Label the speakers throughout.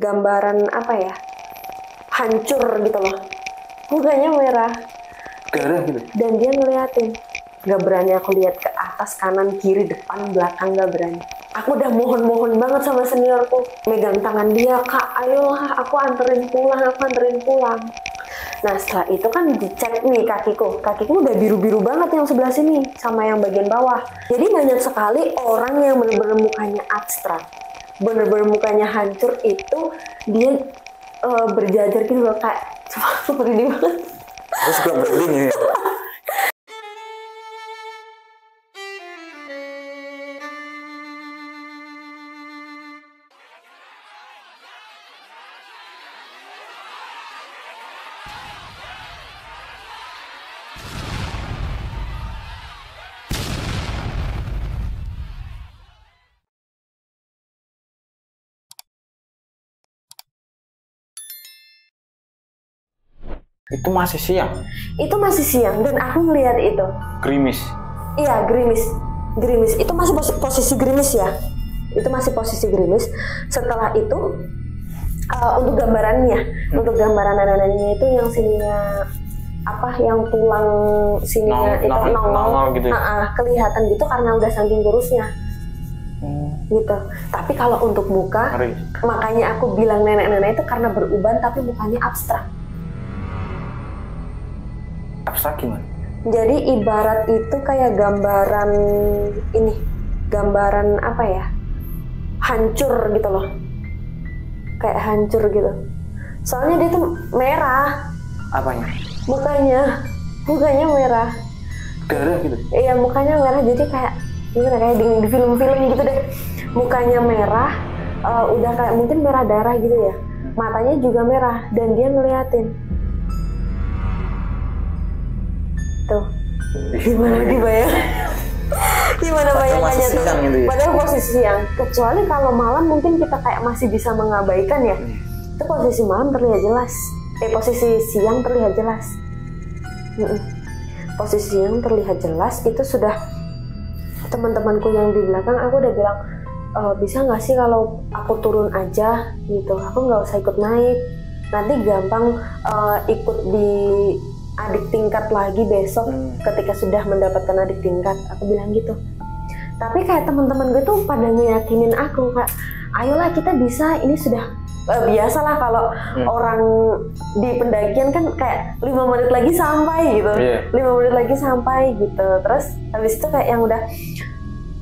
Speaker 1: gambaran apa ya, hancur gitu loh, mukanya merah,
Speaker 2: darah gitu.
Speaker 1: dan dia ngeliatin. Gak berani aku lihat ke atas, kanan, kiri, depan, belakang, gak berani. Aku udah mohon-mohon banget sama seniorku, megang tangan dia, "Kak, ayolah, aku anterin pulang, aku anterin pulang." Nah setelah itu kan dicek nih kakiku udah biru-biru banget yang sebelah sini sama yang bagian bawah. Jadi banyak sekali orang yang bener-bener mukanya abstrak, bener-bener mukanya hancur, itu dia berjajar gitu loh, kayak seperti ini banget.
Speaker 2: Terus suka merinding ya. Itu masih siang.
Speaker 1: Itu masih siang dan aku ngelihat itu.
Speaker 2: Gerimis.
Speaker 1: Iya, gerimis. Itu masih posisi gerimis ya. Itu masih posisi gerimis. Setelah itu untuk gambarannya, untuk gambaran nenek-neneknya itu yang sininya apa, yang tulang sininya itu nongol
Speaker 2: gitu.
Speaker 1: Kelihatan gitu karena udah saking kurusnya. Gitu. Tapi kalau untuk muka, makanya aku bilang nenek-nenek itu karena beruban tapi mukanya abstrak.
Speaker 2: Abstrak gimana?
Speaker 1: Jadi ibarat itu kayak gambaran ini, gambaran apa ya, hancur gitu loh, kayak hancur gitu. Soalnya dia tuh merah.
Speaker 2: Apanya?
Speaker 1: Mukanya merah.
Speaker 2: Darah gitu?
Speaker 1: Iya, mukanya merah, jadi kayak gimana, kayak di film-film gitu deh. Mukanya merah, udah kayak mungkin merah darah gitu ya. Matanya juga merah dan dia ngeliatin. Tuh, gimana bayangannya tuh?
Speaker 2: Gitu ya?
Speaker 1: Padahal posisi siang. Kecuali kalau malam mungkin kita kayak masih bisa mengabaikan ya. Itu posisi malam terlihat jelas. Posisi siang terlihat jelas. Posisi siang terlihat jelas. Itu sudah teman-temanku yang di belakang, aku udah bilang, bisa nggak sih kalau aku turun aja gitu? Aku nggak usah ikut naik. Nanti gampang ikut di adik tingkat lagi besok ketika sudah mendapatkan adik tingkat, aku bilang gitu. Tapi kayak teman-teman gue tuh pada ngeyakinin aku, Kak, ayolah kita bisa, ini sudah biasalah kalau orang di pendakian kan kayak 5 menit lagi sampai gitu. 5 menit lagi sampai gitu. Terus habis itu kayak yang udah,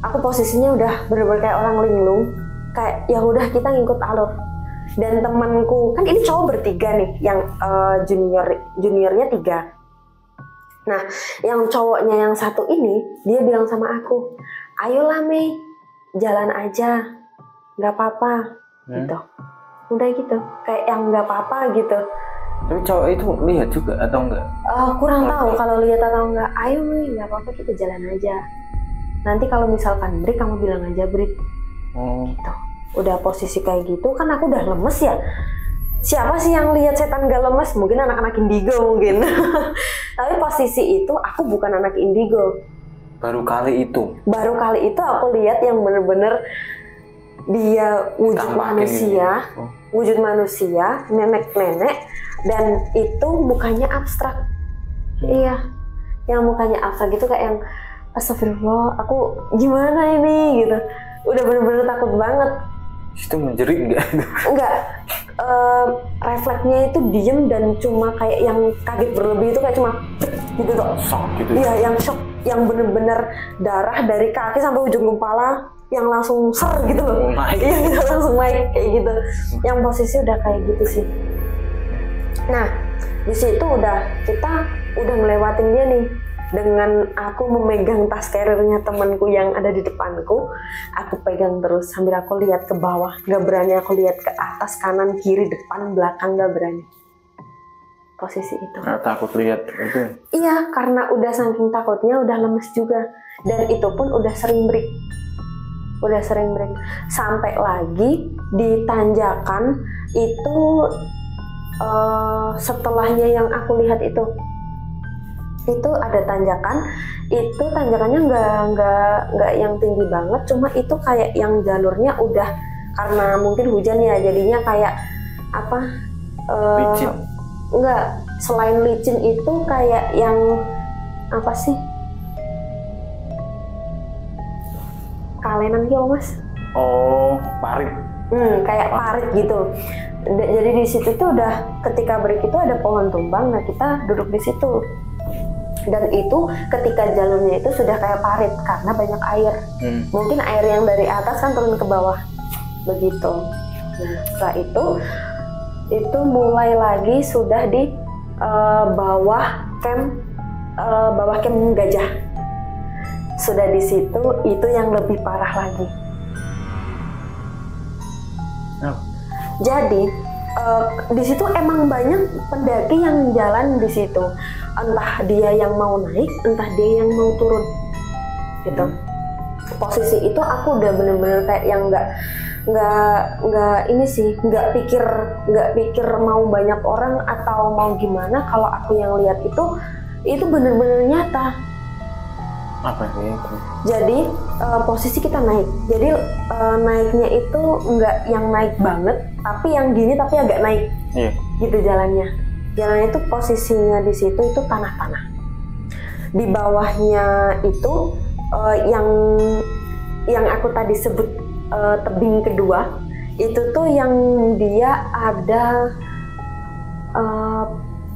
Speaker 1: aku posisinya udah bener-bener kayak orang linglung, kayak ya udah kita ngikut alur. Dan temanku, kan ini cowok bertiga nih, yang juniornya 3. Nah, yang cowoknya yang satu ini, dia bilang sama aku, ayolah Mei, jalan aja, nggak apa-apa, gitu. Udah gitu, kayak yang nggak apa-apa gitu.
Speaker 2: Tapi cowok itu lihat juga atau enggak?
Speaker 1: Kurang tahu kalau lihat atau enggak. Ayo Mei, nggak apa-apa, kita jalan aja. Nanti kalau misalkan break, kamu bilang aja break. Gitu. Udah posisi kayak gitu, kan aku udah lemes ya. Siapa sih yang lihat setan gak lemes? Mungkin anak-anak indigo mungkin. Tapi posisi itu aku bukan anak indigo.
Speaker 2: Baru kali itu
Speaker 1: aku lihat yang bener-bener dia wujud manusia, nenek-nenek, dan itu mukanya abstrak. Iya, yang mukanya abstrak gitu, kayak yang astagfirullah, aku gimana ini gitu. Udah bener-bener takut banget.
Speaker 2: Itu menjerit nggak?
Speaker 1: Enggak, refleksnya itu diem dan cuma kayak yang kaget berlebih itu kayak cuma gitu tuh.
Speaker 2: Shock gitu.
Speaker 1: Iya, yang shock, yang bener-bener darah dari kaki sampai ujung kepala yang langsung ser gitu loh. Iya, langsung naik kayak gitu. Yang posisi udah kayak gitu sih. Nah, di situ kita udah ngelewatin dia nih. Dengan aku memegang tas carrier-nya temanku yang ada di depanku, aku pegang terus sambil aku lihat ke bawah, gak berani aku lihat ke atas, kanan, kiri, depan, belakang, gak berani. Posisi itu.
Speaker 2: Nah, takut lihat itu?
Speaker 1: Iya, karena udah saking takutnya, udah lemes juga, dan itu pun udah sering break. Sampai lagi di tanjakan itu, setelahnya yang aku lihat itu ada tanjakan. Itu tanjakannya nggak yang tinggi banget, cuma itu kayak yang jalurnya udah karena mungkin hujan ya, jadinya kayak apa?
Speaker 2: Licin.
Speaker 1: Enggak, selain licin itu kayak yang apa sih? Kalenan gitu mas.
Speaker 2: Oh, parit.
Speaker 1: Kayak parit gitu. Jadi di situ tuh udah ketika break itu ada pohon tumbang, nah kita duduk di situ. Dan itu ketika jalurnya itu sudah kayak parit karena banyak air. Mungkin air yang dari atas kan turun ke bawah. Begitu. Nah, setelah itu mulai lagi sudah di bawah camp gajah. Sudah di situ itu yang lebih parah lagi. Jadi di situ emang banyak pendaki yang jalan di situ. Entah dia yang mau naik, entah dia yang mau turun. Gitu. Posisi itu aku udah bener-bener kayak yang nggak ini sih, nggak pikir mau banyak orang atau mau gimana. Kalau aku yang lihat itu bener-bener nyata.
Speaker 2: Apa itu?
Speaker 1: Jadi posisi kita naik. Jadi naiknya itu nggak yang naik banget, tapi yang gini tapi agak naik.
Speaker 2: Iya.
Speaker 1: Gitu jalannya. Jalannya itu posisinya di situ itu tanah-tanah. Di bawahnya itu yang aku tadi sebut tebing kedua itu tuh yang dia ada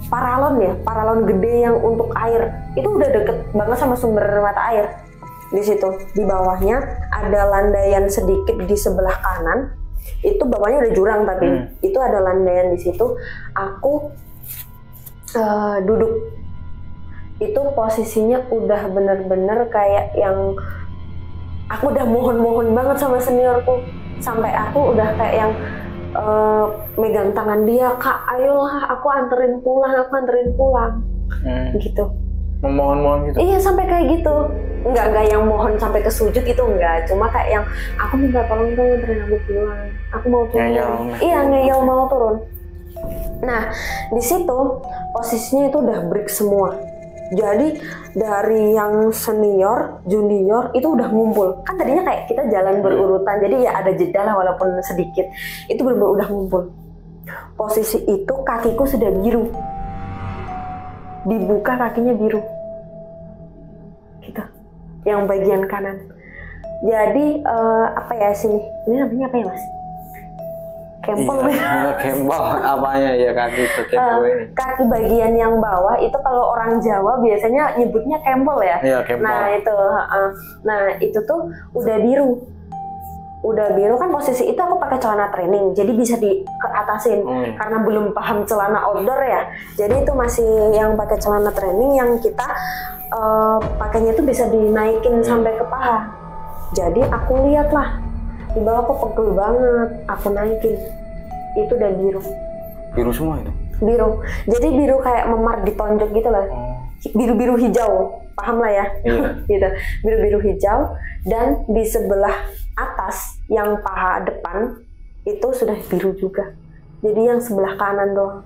Speaker 1: paralon gede yang untuk air. Itu udah deket banget sama sumber mata air. Di situ di bawahnya ada landaian sedikit di sebelah kanan. Itu bawahnya udah jurang tapi itu ada landaian di situ. Aku duduk. Itu posisinya udah bener-bener kayak yang aku udah mohon banget sama seniorku, sampai aku udah kayak yang megang tangan dia, Kak ayolah aku anterin pulang gitu.
Speaker 2: Memohon-mohon gitu?
Speaker 1: Iya sampai kayak gitu. Enggak yang mohon sampai ke sujud itu enggak, cuma kayak yang aku minta tolong dong anterin aku pulang, aku mau turun. Ngeyel mau turun. Nah di situ posisinya itu udah break semua. Jadi dari yang senior, junior itu udah ngumpul. Kan tadinya kayak kita jalan berurutan, jadi ya ada jeda lah walaupun sedikit. Itu benar-benar udah ngumpul. Posisi itu kakiku sudah biru. Dibuka kakinya biru. Gitu. Yang bagian kanan. Jadi apa ya sini? Ini namanya apa ya mas? Kempel.
Speaker 2: Iya, kempel apanya ya kaki bagian ini? Kaki
Speaker 1: bagian yang bawah itu kalau orang Jawa biasanya nyebutnya kempel ya.
Speaker 2: Iya, kempel.
Speaker 1: Nah itu tuh udah biru kan posisi itu aku pakai celana training jadi bisa diatasin karena belum paham celana outdoor ya. Jadi itu masih yang pakai celana training yang kita pakainya itu bisa dinaikin sampai ke paha. Jadi aku lihat lah di bawah kok pegel banget, aku naikin. Itu udah biru.
Speaker 2: Biru semua itu?
Speaker 1: Biru. Jadi biru kayak memar ditonjok gitu lah. Biru-biru hijau, paham lah ya?
Speaker 2: Iya.
Speaker 1: Gitu. Biru-biru hijau dan di sebelah atas yang paha depan itu sudah biru juga. Jadi yang sebelah kanan doang.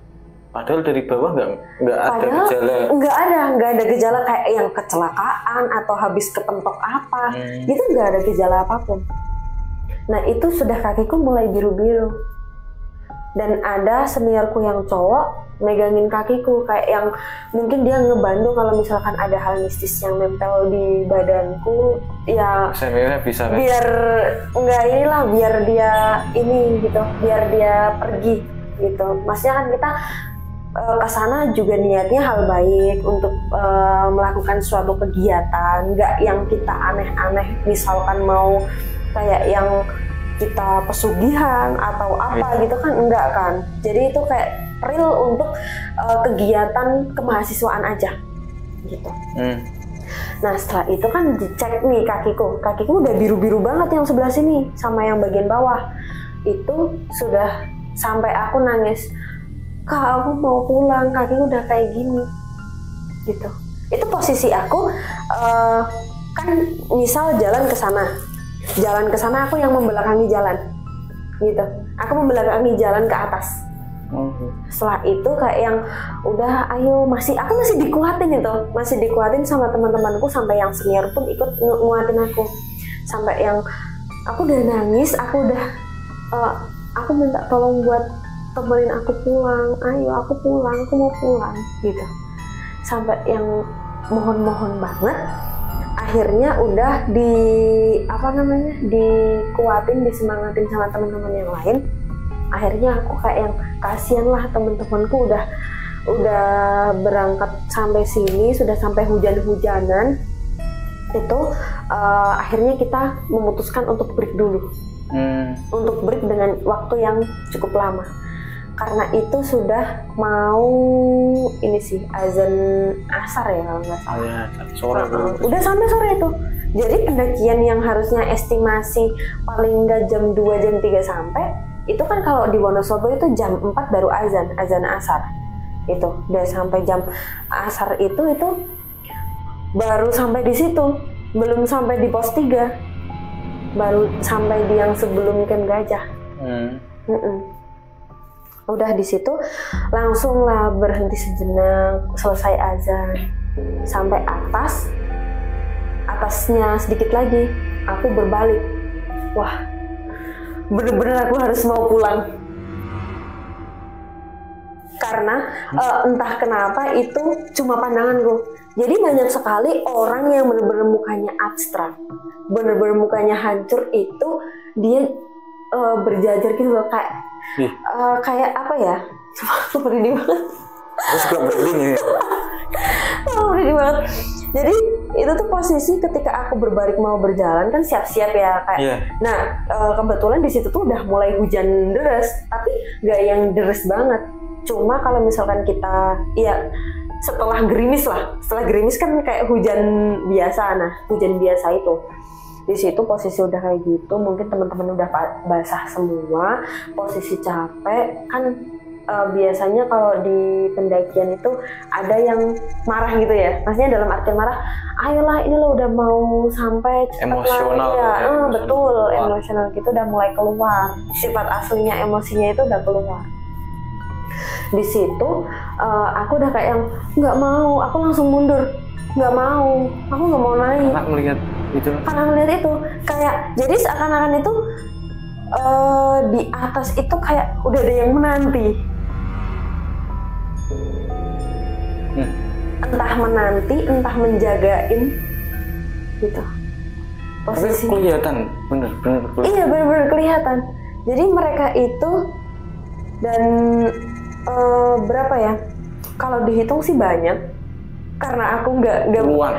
Speaker 2: Padahal dari bawah nggak ada gejala.
Speaker 1: Nggak ada gejala kayak yang kecelakaan atau habis kepentok apa. Itu nggak ada gejala apapun. Nah itu sudah kakiku mulai biru-biru. Dan ada seniorku yang cowok megangin kakiku kayak yang mungkin dia ngebantu kalau misalkan ada hal mistis yang nempel di badanku ya.
Speaker 2: Seniornya bisa kan?
Speaker 1: Biar dia ini gitu, biar dia pergi gitu. Maksudnya kan kita kesana juga niatnya hal baik untuk melakukan suatu kegiatan, nggak yang kita aneh-aneh misalkan mau kayak yang kita pesugihan atau apa gitu kan, enggak kan. Jadi itu kayak real untuk kegiatan kemahasiswaan aja gitu. Nah setelah itu kan dicek nih kakiku udah biru-biru banget yang sebelah sini sama yang bagian bawah. Itu sudah sampai aku nangis, Kak aku mau pulang, kakiku udah kayak gini gitu. Itu posisi aku kan misal jalan ke sana aku yang membelakangi jalan gitu. Aku membelakangi jalan ke atas. Setelah itu kayak yang udah ayo aku masih dikuatin sama teman-temanku, sampai yang senior pun ikut nguatin aku. Sampai yang aku udah nangis, aku udah "Eh, aku minta tolong buat temenin aku pulang, ayo aku pulang, aku mau pulang," gitu. Sampai yang mohon-mohon banget, akhirnya udah dikuatin, disemangatin sama teman-teman yang lain. Akhirnya aku kayak yang kasihan lah, teman-temanku udah berangkat sampai sini, sudah sampai hujan-hujanan. Itu akhirnya kita memutuskan untuk break dulu. Untuk break dengan waktu yang cukup lama. Karena itu sudah mau ini sih azan asar ya kalau nggak salah.
Speaker 2: Ya, sore.
Speaker 1: Udah sampai sore itu. Jadi pendakian yang harusnya estimasi paling nggak jam 2 jam 3 sampai, itu kan kalau di Wonosobo itu jam 4 baru azan asar. Itu udah sampai jam asar itu baru sampai di situ, belum sampai di pos 3, baru sampai di yang sebelum Camp Gajah. Udah di situ langsung lah berhenti sejenak, selesai azan sampai atasnya sedikit lagi aku berbalik. Wah, bener-bener aku harus mau pulang. Karena entah kenapa itu cuma pandanganku. Jadi banyak sekali orang yang bener-bener mukanya abstrak, bener-bener mukanya hancur, itu dia berjajar gitu loh, kayak apa ya? Aku berdiri banget.
Speaker 2: Aku suka berdiri ya.
Speaker 1: Berdiri banget. Jadi itu tuh posisi ketika aku berbalik mau berjalan kan siap-siap ya kayak.
Speaker 2: Yeah.
Speaker 1: Nah kebetulan di situ tuh udah mulai hujan deras, tapi nggak yang deres banget. Cuma kalau misalkan kita setelah gerimis kan kayak hujan biasa. Nah hujan biasa itu di situ posisi udah kayak gitu, mungkin teman-teman udah basah semua, posisi capek kan. Biasanya kalau di pendakian itu ada yang marah gitu ya, maksudnya dalam artian marah, ayolah ini lo udah mau sampai cepet
Speaker 2: emosional
Speaker 1: lah ya, betul,
Speaker 2: keluar.
Speaker 1: Emosional gitu udah mulai keluar, sifat aslinya emosinya itu udah keluar. Di situ aku udah kayak yang nggak mau, aku langsung mundur, nggak mau, aku nggak mau naik. Karena melihat itu kayak jadi seakan-akan itu di atas itu kayak udah ada yang menanti. Entah menanti, entah menjagain gitu. Posisi.
Speaker 2: Tapi kelihatan, bener.
Speaker 1: Iya bener-bener kelihatan. Jadi mereka itu dan berapa ya? Kalau dihitung sih banyak. Karena aku nggak
Speaker 2: puluhan.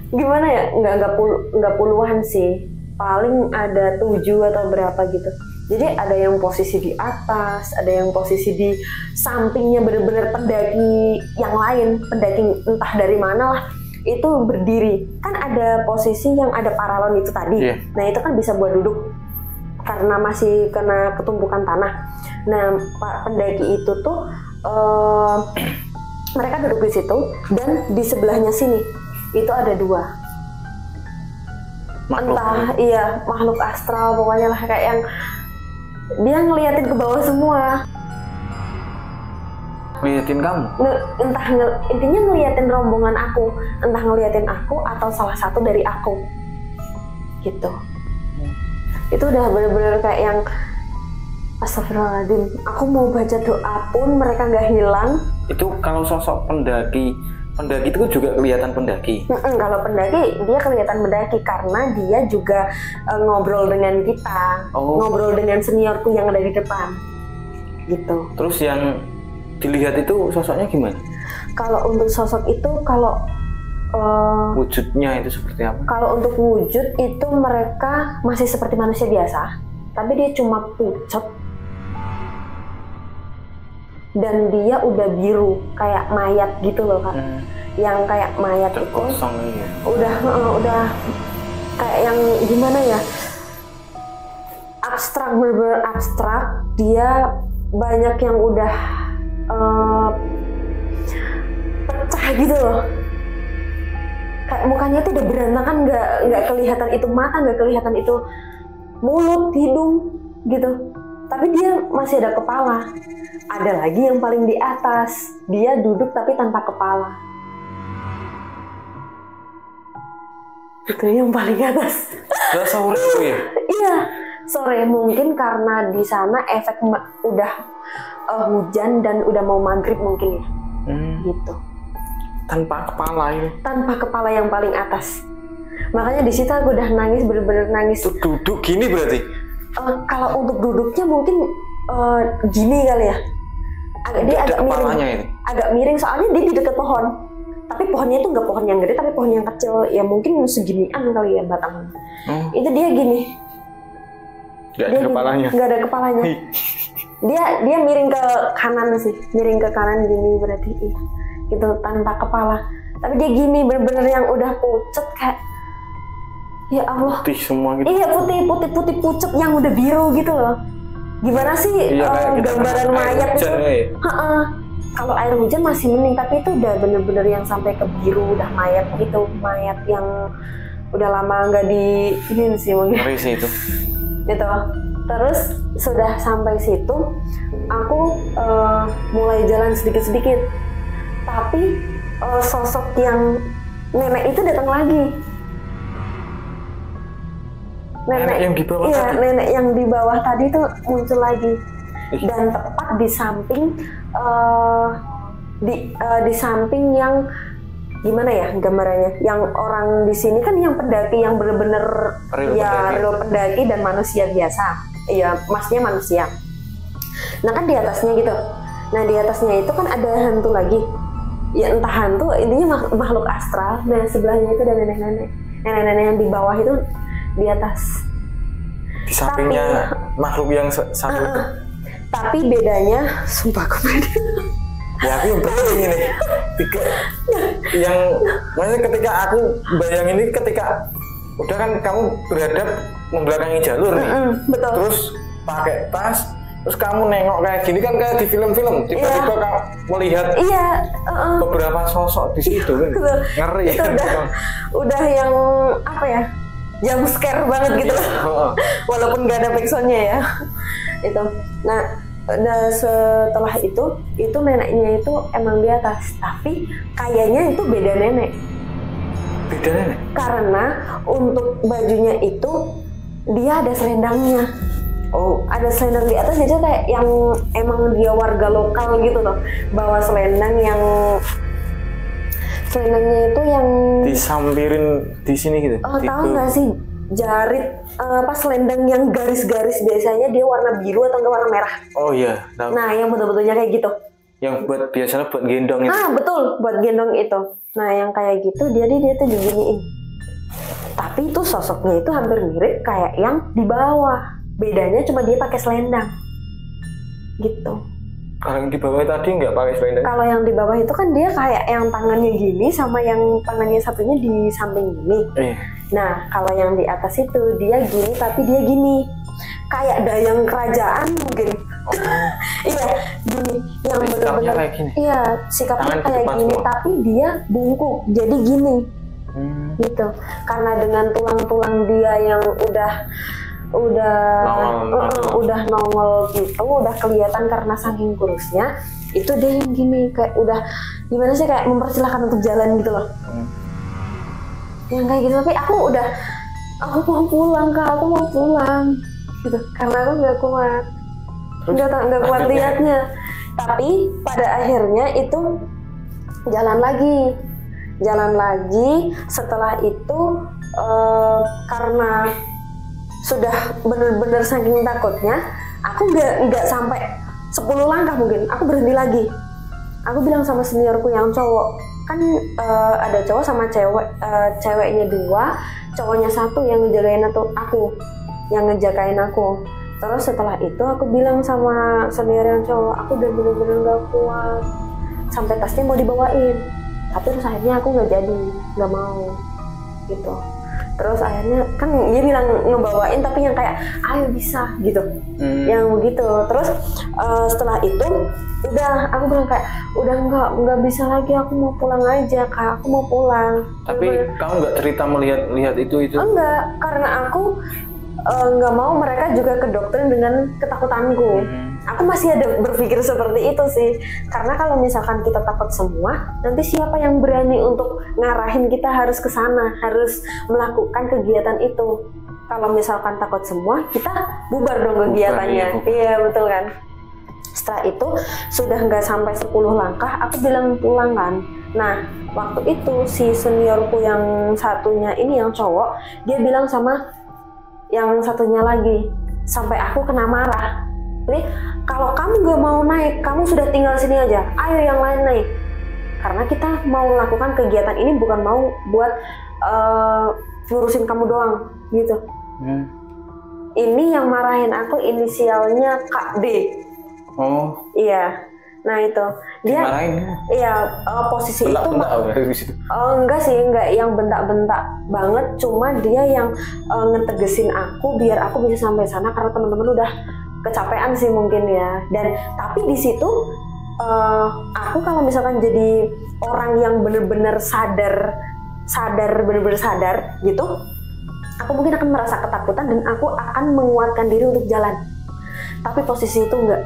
Speaker 1: Gimana ya? Nggak puluhan sih. Paling ada 7 atau berapa gitu. Jadi ada yang posisi di atas, ada yang posisi di sampingnya bener-bener pendaki yang lain, pendaki entah dari mana lah, itu berdiri. Kan ada posisi yang ada paralon itu tadi, Nah itu kan bisa buat duduk, karena masih kena ketumpukan tanah. Nah pendaki itu tuh, mereka duduk di situ, dan di sebelahnya sini, itu ada 2. Entah, makhluk astral pokoknya lah, kayak yang dia ngeliatin ke bawah semua.
Speaker 2: Ngeliatin kamu?
Speaker 1: Intinya ngeliatin rombongan aku, entah ngeliatin aku atau salah satu dari aku, gitu. Itu udah bener-bener kayak yang astagfirullahaladzim, aku mau baca doa pun mereka nggak hilang. Itu
Speaker 2: kalau sosok pendaki itu juga kelihatan pendaki.
Speaker 1: Kalau pendaki dia kelihatan pendaki karena dia juga ngobrol dengan kita, ngobrol dengan seniorku yang ada di depan, gitu.
Speaker 2: Terus yang dilihat itu sosoknya gimana?
Speaker 1: Kalau untuk sosok itu, kalau
Speaker 2: wujudnya itu seperti apa?
Speaker 1: Kalau untuk wujud itu mereka masih seperti manusia biasa, tapi dia cuma pucet dan dia udah biru kayak mayat gitu loh Kak. Yang kayak mayat itu udah kayak yang gimana ya, abstrak, bener-bener abstrak. Dia banyak yang udah pecah gitu loh, kayak mukanya tuh udah berantakan, nggak kelihatan itu mata, nggak kelihatan itu mulut, hidung gitu, tapi dia masih ada kepala. Ada lagi yang paling di atas, dia duduk tapi tanpa kepala. Itu yang paling atas.
Speaker 2: Dinosaurus itu ya?
Speaker 1: Iya, sore. Mungkin karena di sana efek udah hujan dan udah mau maghrib mungkin ya. Gitu.
Speaker 2: Tanpa kepala ini.
Speaker 1: Tanpa kepala yang paling atas. Makanya di situ aku udah nangis, bener-bener nangis.
Speaker 2: Duduk gini berarti?
Speaker 1: Kalau untuk duduknya mungkin gini kali ya. Dia agak miring. Agak miring soalnya dia di dekat pohon. Tapi pohonnya itu nggak pohon yang gede, tapi pohon yang kecil. Ya mungkin seginian kali ya batangnya. Itu dia gini.
Speaker 2: Nggak ada kepalanya.
Speaker 1: Nggak ada kepalanya. Dia miring ke kanan sih, miring ke kanan gini berarti gitu tanpa kepala. Tapi dia gini bener-bener yang udah pucet kayak ya Allah.
Speaker 2: Putih semua gitu.
Speaker 1: Iya putih pucet yang udah biru gitu loh. Gimana sih gambaran mayat itu? Kalau air hujan masih mending, tapi itu udah bener-bener yang sampai ke biru, udah mayat gitu, mayat yang udah lama nggak di ini sih mungkin.
Speaker 2: Ngeri sih itu.
Speaker 1: Gitu. Terus sudah sampai situ, aku mulai jalan sedikit-sedikit, tapi sosok yang nenek itu datang lagi. Nenek yang di bawah tadi. Nenek yang di bawah tadi tuh muncul lagi. Dan tepat di samping di samping yang gimana ya gambarannya, yang orang di sini kan yang pendaki yang bener-bener real pendaki dan manusia biasa, ya maksudnya manusia. Nah kan di atasnya gitu, nah di atasnya itu kan ada hantu lagi, ya entah hantu, intinya makhluk astral. Dan sebelahnya itu ada nenek-nenek yang di bawah itu di atas.
Speaker 2: Di sampingnya makhluk yang satu.
Speaker 1: Tapi bedanya, sumpah aku beda.
Speaker 2: Ya aku yang penting ini. Yang maksudnya ketika aku bayangin ini ketika udah kan kamu berhadap membelakangi jalur nih.
Speaker 1: Betul.
Speaker 2: Terus pakai tas, terus kamu nengok kayak gini kan kayak di film-film. Tiba-tiba kamu melihat beberapa sosok di situ kan. Ngeri
Speaker 1: itu
Speaker 2: ya.
Speaker 1: Udah yang apa ya? Jump scare banget gitu. Walaupun gak ada backsoundnya ya. Itu. Nah, setelah itu neneknya itu emang di atas, tapi kayaknya itu beda nenek.
Speaker 2: Beda nenek?
Speaker 1: Karena untuk bajunya itu dia ada selendangnya. Oh, ada selendang di atas, jadi kayak yang emang dia warga lokal gitu loh. Bawa selendang yang selendangnya itu yang
Speaker 2: disampirin di sini gitu.
Speaker 1: Oh, tahu nggak sih jarit apa selendang yang garis-garis, biasanya dia warna biru atau enggak warna merah.
Speaker 2: Oh iya, tahu.
Speaker 1: Nah, yang betul-betulnya kayak gitu.
Speaker 2: Yang biasanya buat gendong itu.
Speaker 1: Betul, buat gendong itu. Nah, yang kayak gitu dia tuh diginiin. Tapi itu sosoknya itu hampir mirip kayak yang di bawah. Bedanya cuma dia pakai selendang. Gitu.
Speaker 2: Kalau yang di bawah tadi nggak pakai selendang?
Speaker 1: Kalau yang di bawah itu kan dia kayak yang tangannya gini sama yang tangannya satunya di samping gini. Nah, kalau yang di atas itu dia gini tapi dia gini. Kayak dayang kerajaan mungkin. Iya, gini. Yang benar-benar kayak gini. Iya, sikapnya kayak gini tapi dia bungkuk. Jadi gini. Gitu. Karena dengan tulang-tulang dia yang udah nongol gitu, udah kelihatan karena saking kurusnya, itu dia yang gini kayak udah gimana sih, kayak mempersilahkan untuk jalan gitu loh. Yang kayak gitu, tapi aku mau pulang Kak, aku mau pulang gitu, karena aku nggak kuat liatnya. Tapi pada akhirnya itu jalan lagi. Setelah itu karena sudah bener-bener saking takutnya, aku nggak sampai 10 langkah mungkin, aku berhenti lagi. Aku bilang sama seniorku yang cowok, kan ada cowok sama cewek, ceweknya 2, cowoknya 1 yang ngejagain aku. Terus setelah itu aku bilang sama senior yang cowok, aku udah bener-bener nggak kuat, sampai tasnya mau dibawain, tapi terus akhirnya aku nggak mau gitu. Terus akhirnya kan dia bilang ngebawain tapi yang kayak ayo bisa gitu, yang begitu. Terus setelah itu udah aku bilang kayak udah nggak bisa lagi, aku mau pulang aja Kak, aku mau pulang.
Speaker 2: Tapi kamu nggak cerita melihat itu?
Speaker 1: Enggak, karena aku nggak mau mereka juga kedoktrin dengan ketakutanku. Aku masih ada berpikir seperti itu sih, karena kalau misalkan kita takut semua, nanti siapa yang berani untuk ngarahin kita harus ke sana, harus melakukan kegiatan itu kalau misalkan takut semua, kita bubar dong kegiatannya. Iya betul kan. Setelah itu sudah nggak sampai 10 langkah, aku bilang pulang kan. Nah waktu itu si seniorku yang satunya ini yang cowok, dia bilang sama yang satunya lagi, sampai aku kena marah. Jadi kalau kamu nggak mau naik, kamu sudah tinggal sini aja. Ayo yang lain naik. Karena kita mau melakukan kegiatan ini bukan mau buat ngurusin kamu doang gitu. Ini yang marahin aku inisialnya Kak D.
Speaker 2: Oh.
Speaker 1: Iya. Nah itu dia.
Speaker 2: Dimarahin?
Speaker 1: Iya posisi
Speaker 2: bentak-bentak
Speaker 1: itu. Enggak sih, enggak yang bentak-bentak banget. Cuma dia yang ngetegesin aku biar aku bisa sampai sana karena teman-teman udah kecapean sih mungkin ya. Dan tapi di situ aku kalau misalkan jadi orang yang bener-bener sadar gitu, aku mungkin akan merasa ketakutan dan aku akan menguatkan diri untuk jalan. Tapi posisi itu enggak,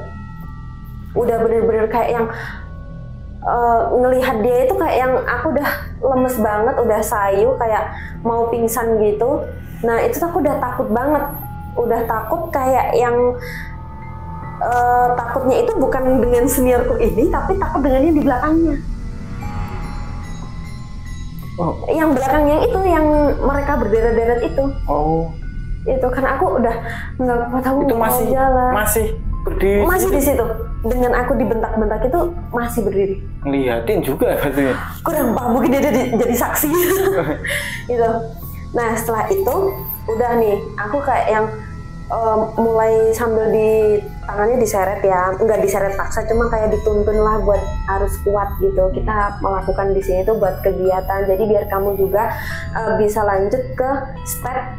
Speaker 1: udah bener-bener kayak yang ngelihat dia itu kayak yang aku udah lemes banget, udah sayu kayak mau pingsan gitu. Nah itu aku udah takut banget, udah takut kayak yang takutnya itu bukan dengan seniorku ini, tapi takut dengannya di belakangnya.
Speaker 2: Oh.
Speaker 1: Yang belakangnya itu yang mereka berderet-deret itu.
Speaker 2: Oh.
Speaker 1: Itu karena aku udah nggak tahu
Speaker 2: itu
Speaker 1: mau jalan.
Speaker 2: Masih berdiri.
Speaker 1: Masih di situ. Dengan aku dibentak-bentak itu masih berdiri.
Speaker 2: Ngeliatin juga katanya.
Speaker 1: Kurang paham mungkin dia jadi saksi. Gitu. Nah setelah itu udah nih aku kayak yang mulai sambil tangannya diseret ya, nggak diseret paksa, cuma kayak dituntun lah buat harus kuat gitu. Kita melakukan di sini tuh buat kegiatan, jadi biar kamu juga bisa lanjut ke step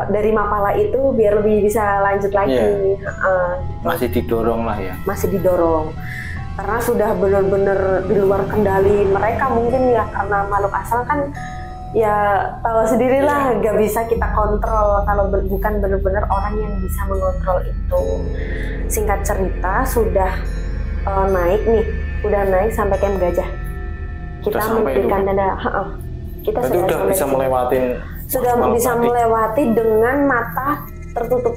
Speaker 1: dari Mapala itu biar lebih bisa lanjut lagi.
Speaker 2: Masih didorong lah ya. Masih
Speaker 1: didorong karena sudah benar-benar di luar kendali mereka mungkin ya, karena makhluk asal kan ya tahu sendirilah, nggak bisa kita kontrol kalau bukan benar-benar orang yang bisa mengontrol itu. Singkat cerita sudah naik sampai Camp Gajah. Kita memberikan tanda, kita
Speaker 2: sudah bisa melewati.
Speaker 1: Sudah bisa melewati dengan mata tertutup.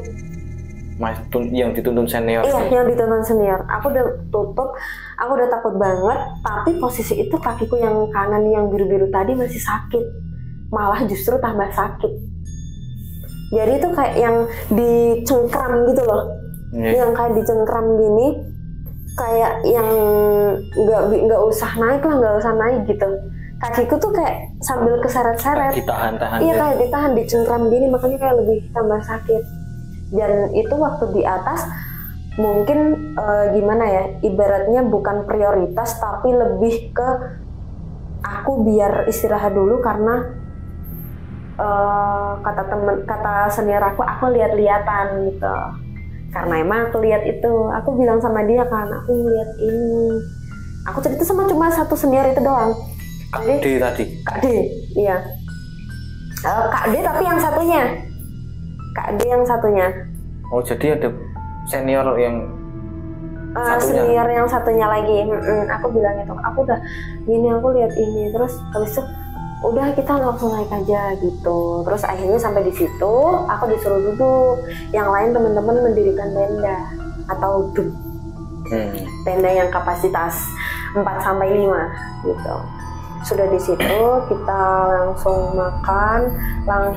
Speaker 2: Yang dituntun senior.
Speaker 1: Iya, yang dituntun senior. Aku udah tutup, aku udah takut banget. Tapi posisi itu kakiku yang kanan yang biru-biru tadi masih sakit, malah justru tambah sakit. Jadi itu kayak yang dicengkram gitu loh, yang kayak dicengkram gini, kayak yang nggak usah naik gitu. Kakiku tuh kayak sambil keseret-seret.
Speaker 2: Ditahan-tahan.
Speaker 1: Iya kayak ditahan, dicengkram gini, makanya kayak lebih tambah sakit. Dan itu waktu di atas mungkin gimana ya, ibaratnya bukan prioritas tapi lebih ke aku biar istirahat dulu karena kata senior aku lihat-lihatan gitu. Karena emang aku lihat itu, aku bilang sama dia kan, aku lihat ini. Aku cerita sama cuma satu senior itu doang.
Speaker 2: Kak D tadi.
Speaker 1: Kak D, iya. Kak D tapi yang satunya. Kak D yang satunya.
Speaker 2: Oh jadi ada senior yang satunya.
Speaker 1: Senior yang satunya lagi. Aku bilang itu, aku udah gini, aku lihat ini, terus habis itu udah kita langsung naik aja gitu. Terus akhirnya sampai di situ, aku disuruh duduk. Yang lain teman-teman mendirikan tenda atau dum. Tenda yang kapasitas 4-5 gitu. Sudah di situ kita langsung makan, kan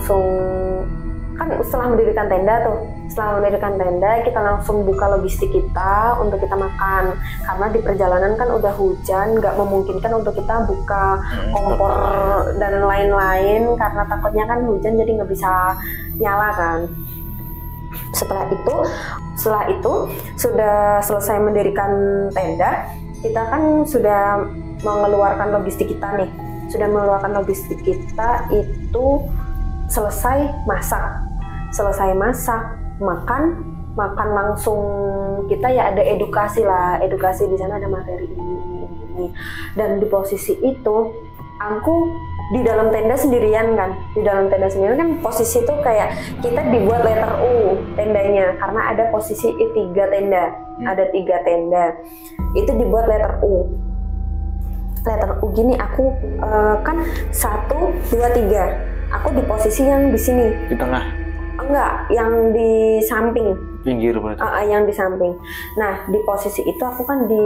Speaker 1: setelah mendirikan tenda kita langsung buka logistik kita untuk kita makan, karena di perjalanan kan udah hujan, nggak memungkinkan untuk kita buka kompor dan lain-lain karena takutnya kan hujan jadi nggak bisa nyala kan. Setelah itu sudah selesai mendirikan tenda, kita kan sudah mengeluarkan logistik kita nih, itu selesai masak, makan langsung. Kita ya ada edukasi di sana, ada materi ini. Dan di posisi itu aku di dalam tenda sendirian kan, posisi itu kayak kita dibuat letter U tendanya, karena ada posisi 3 tenda, ada 3 tenda itu dibuat letter U gini. Aku kan 1, 2, 3. aku di posisi yang di sini.
Speaker 2: Di tengah.
Speaker 1: Enggak, yang di samping.
Speaker 2: Pinggir berarti.
Speaker 1: Yang di samping. Nah, di posisi itu aku kan di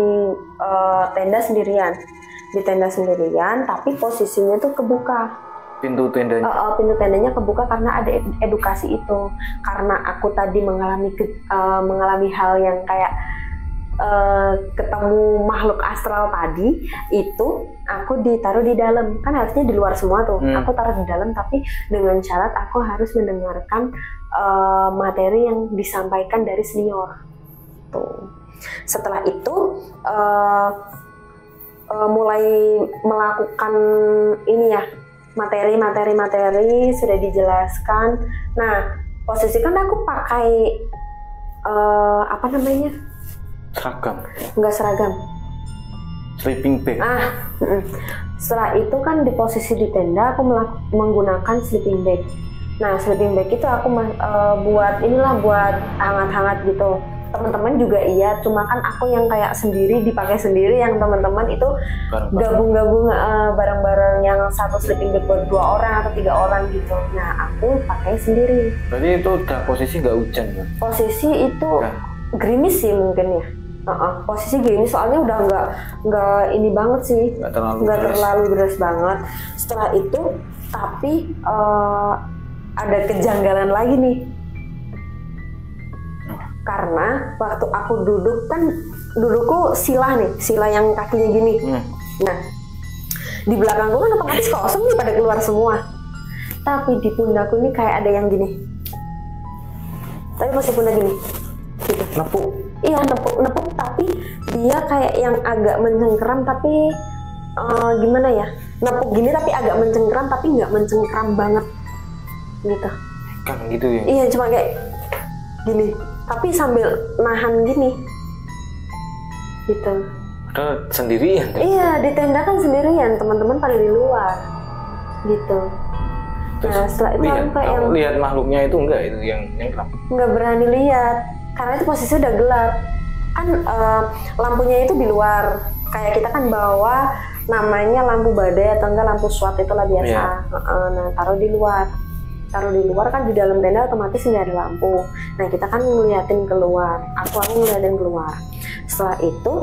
Speaker 1: tenda sendirian. Di tenda sendirian, tapi posisinya tuh kebuka.
Speaker 2: Pintu tendanya.
Speaker 1: Pintu tendanya kebuka karena ada edukasi itu. Karena aku tadi mengalami hal yang kayak ketemu makhluk astral tadi, itu aku ditaruh di dalam. Kan harusnya di luar semua tuh. Aku taruh di dalam, tapi dengan syarat aku harus mendengarkan materi yang disampaikan dari senior. Tuh. Setelah itu mulai melakukan ini ya, materi sudah dijelaskan. Nah, posisi kan aku pakai apa namanya?
Speaker 2: Seragam.
Speaker 1: Enggak seragam.
Speaker 2: Sleeping bag.
Speaker 1: Setelah itu kan di posisi di tenda aku menggunakan sleeping bag. Nah, sleeping bag itu aku buat hangat-hangat gitu. Teman-teman juga iya, cuma kan aku yang kayak sendiri, dipakai sendiri, yang teman-teman itu gabung-gabung barang-barang yang satu sleeping bag buat 2 orang atau 3 orang gitu. Nah, aku pakai sendiri.
Speaker 2: Berarti itu udah posisi nggak hujan ya?
Speaker 1: Posisi itu gerimis sih mungkin ya. Posisi gerimis, soalnya udah nggak ini banget sih, nggak terlalu deras banget. Setelah itu, tapi ada kejanggalan lagi nih. Karena waktu aku dudukku sila yang kakinya gini. Nah, di belakangku kan otomatis kosong nih, pada keluar semua. Tapi di pundakku ini kayak ada yang gini. Tapi masih pundak gini. Gitu.
Speaker 2: Nepuk.
Speaker 1: Iya, nepuk, tapi dia kayak yang agak mencengkeram, tapi gimana ya? Nepuk gini tapi agak mencengkeram, tapi nggak mencengkeram banget. Gitu.
Speaker 2: Kan gitu ya?
Speaker 1: Iya, cuma kayak gini. Tapi sambil nahan gini, gitu.
Speaker 2: Udah sendirian?
Speaker 1: Iya, di tenda kan sendirian, teman-teman pada di luar, gitu.
Speaker 2: Terus
Speaker 1: nah, setelah itu aku kayak yang
Speaker 2: lihat makhluknya itu enggak, itu yang gelap?
Speaker 1: Nggak berani lihat, karena itu posisi udah gelap. Kan lampunya itu di luar, kayak kita kan bawa namanya lampu badai atau enggak lampu SWAT, itulah biasa. Nah, taruh di luar kan, di dalam tenda otomatis nggak ada lampu. Nah, kita kan ngeliatin keluar, aku ngeliatin keluar. Setelah itu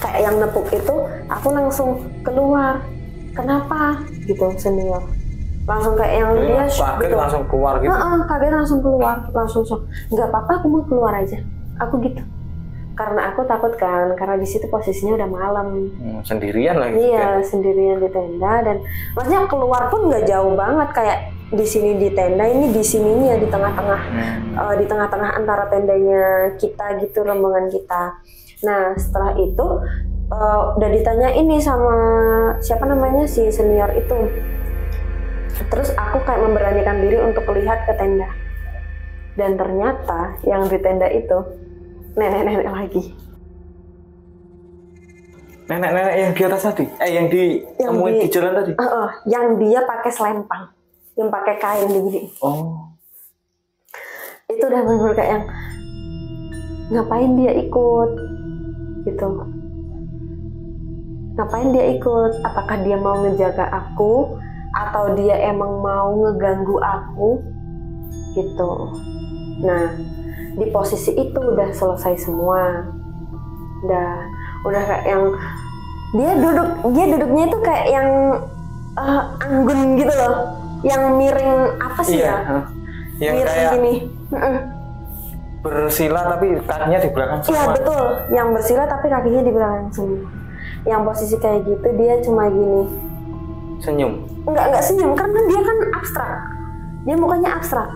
Speaker 1: kayak yang nepuk itu, aku langsung keluar. Kenapa gitu senior, langsung kayak yang dia
Speaker 2: kaget
Speaker 1: gitu.
Speaker 2: Langsung keluar gitu.
Speaker 1: Kaget langsung keluar, langsung nggak apa-apa, aku mau keluar aja, aku gitu. Karena aku takut kan, karena di situ posisinya udah malam.
Speaker 2: Sendirian lagi.
Speaker 1: Iya, sendirian di tenda, dan maksudnya keluar pun nggak jauh banget, kayak di sini di tenda, ini di sininya di tengah-tengah, di tengah-tengah antara tendanya kita gitu, rombongan kita. Nah, setelah itu udah ditanya ini sama siapa namanya, si senior itu. Terus aku kayak memberanikan diri untuk lihat ke tenda, dan ternyata yang di tenda itu nenek-nenek lagi.
Speaker 2: Nenek-nenek yang di atas tadi? Yang ditemuin di jalan tadi?
Speaker 1: Yang dia pakai selempang, yang pakai kain begini. Itu udah bener-bener kayak yang ngapain dia ikut gitu. Ngapain dia ikut? Apakah dia mau ngejaga aku, atau dia emang mau ngeganggu aku gitu. Nah, di posisi itu udah selesai semua, udah kayak yang dia duduknya itu kayak yang anggun gitu loh, yang miring apa sih ya?
Speaker 2: Yang
Speaker 1: miring
Speaker 2: kayak
Speaker 1: gini.
Speaker 2: Bersila tapi kakinya di belakang semua.
Speaker 1: Iya betul, yang bersila tapi kakinya di belakang semua. Yang posisi kayak gitu, dia cuma gini.
Speaker 2: Senyum?
Speaker 1: Enggak senyum, karena dia kan abstrak. Dia mukanya abstrak.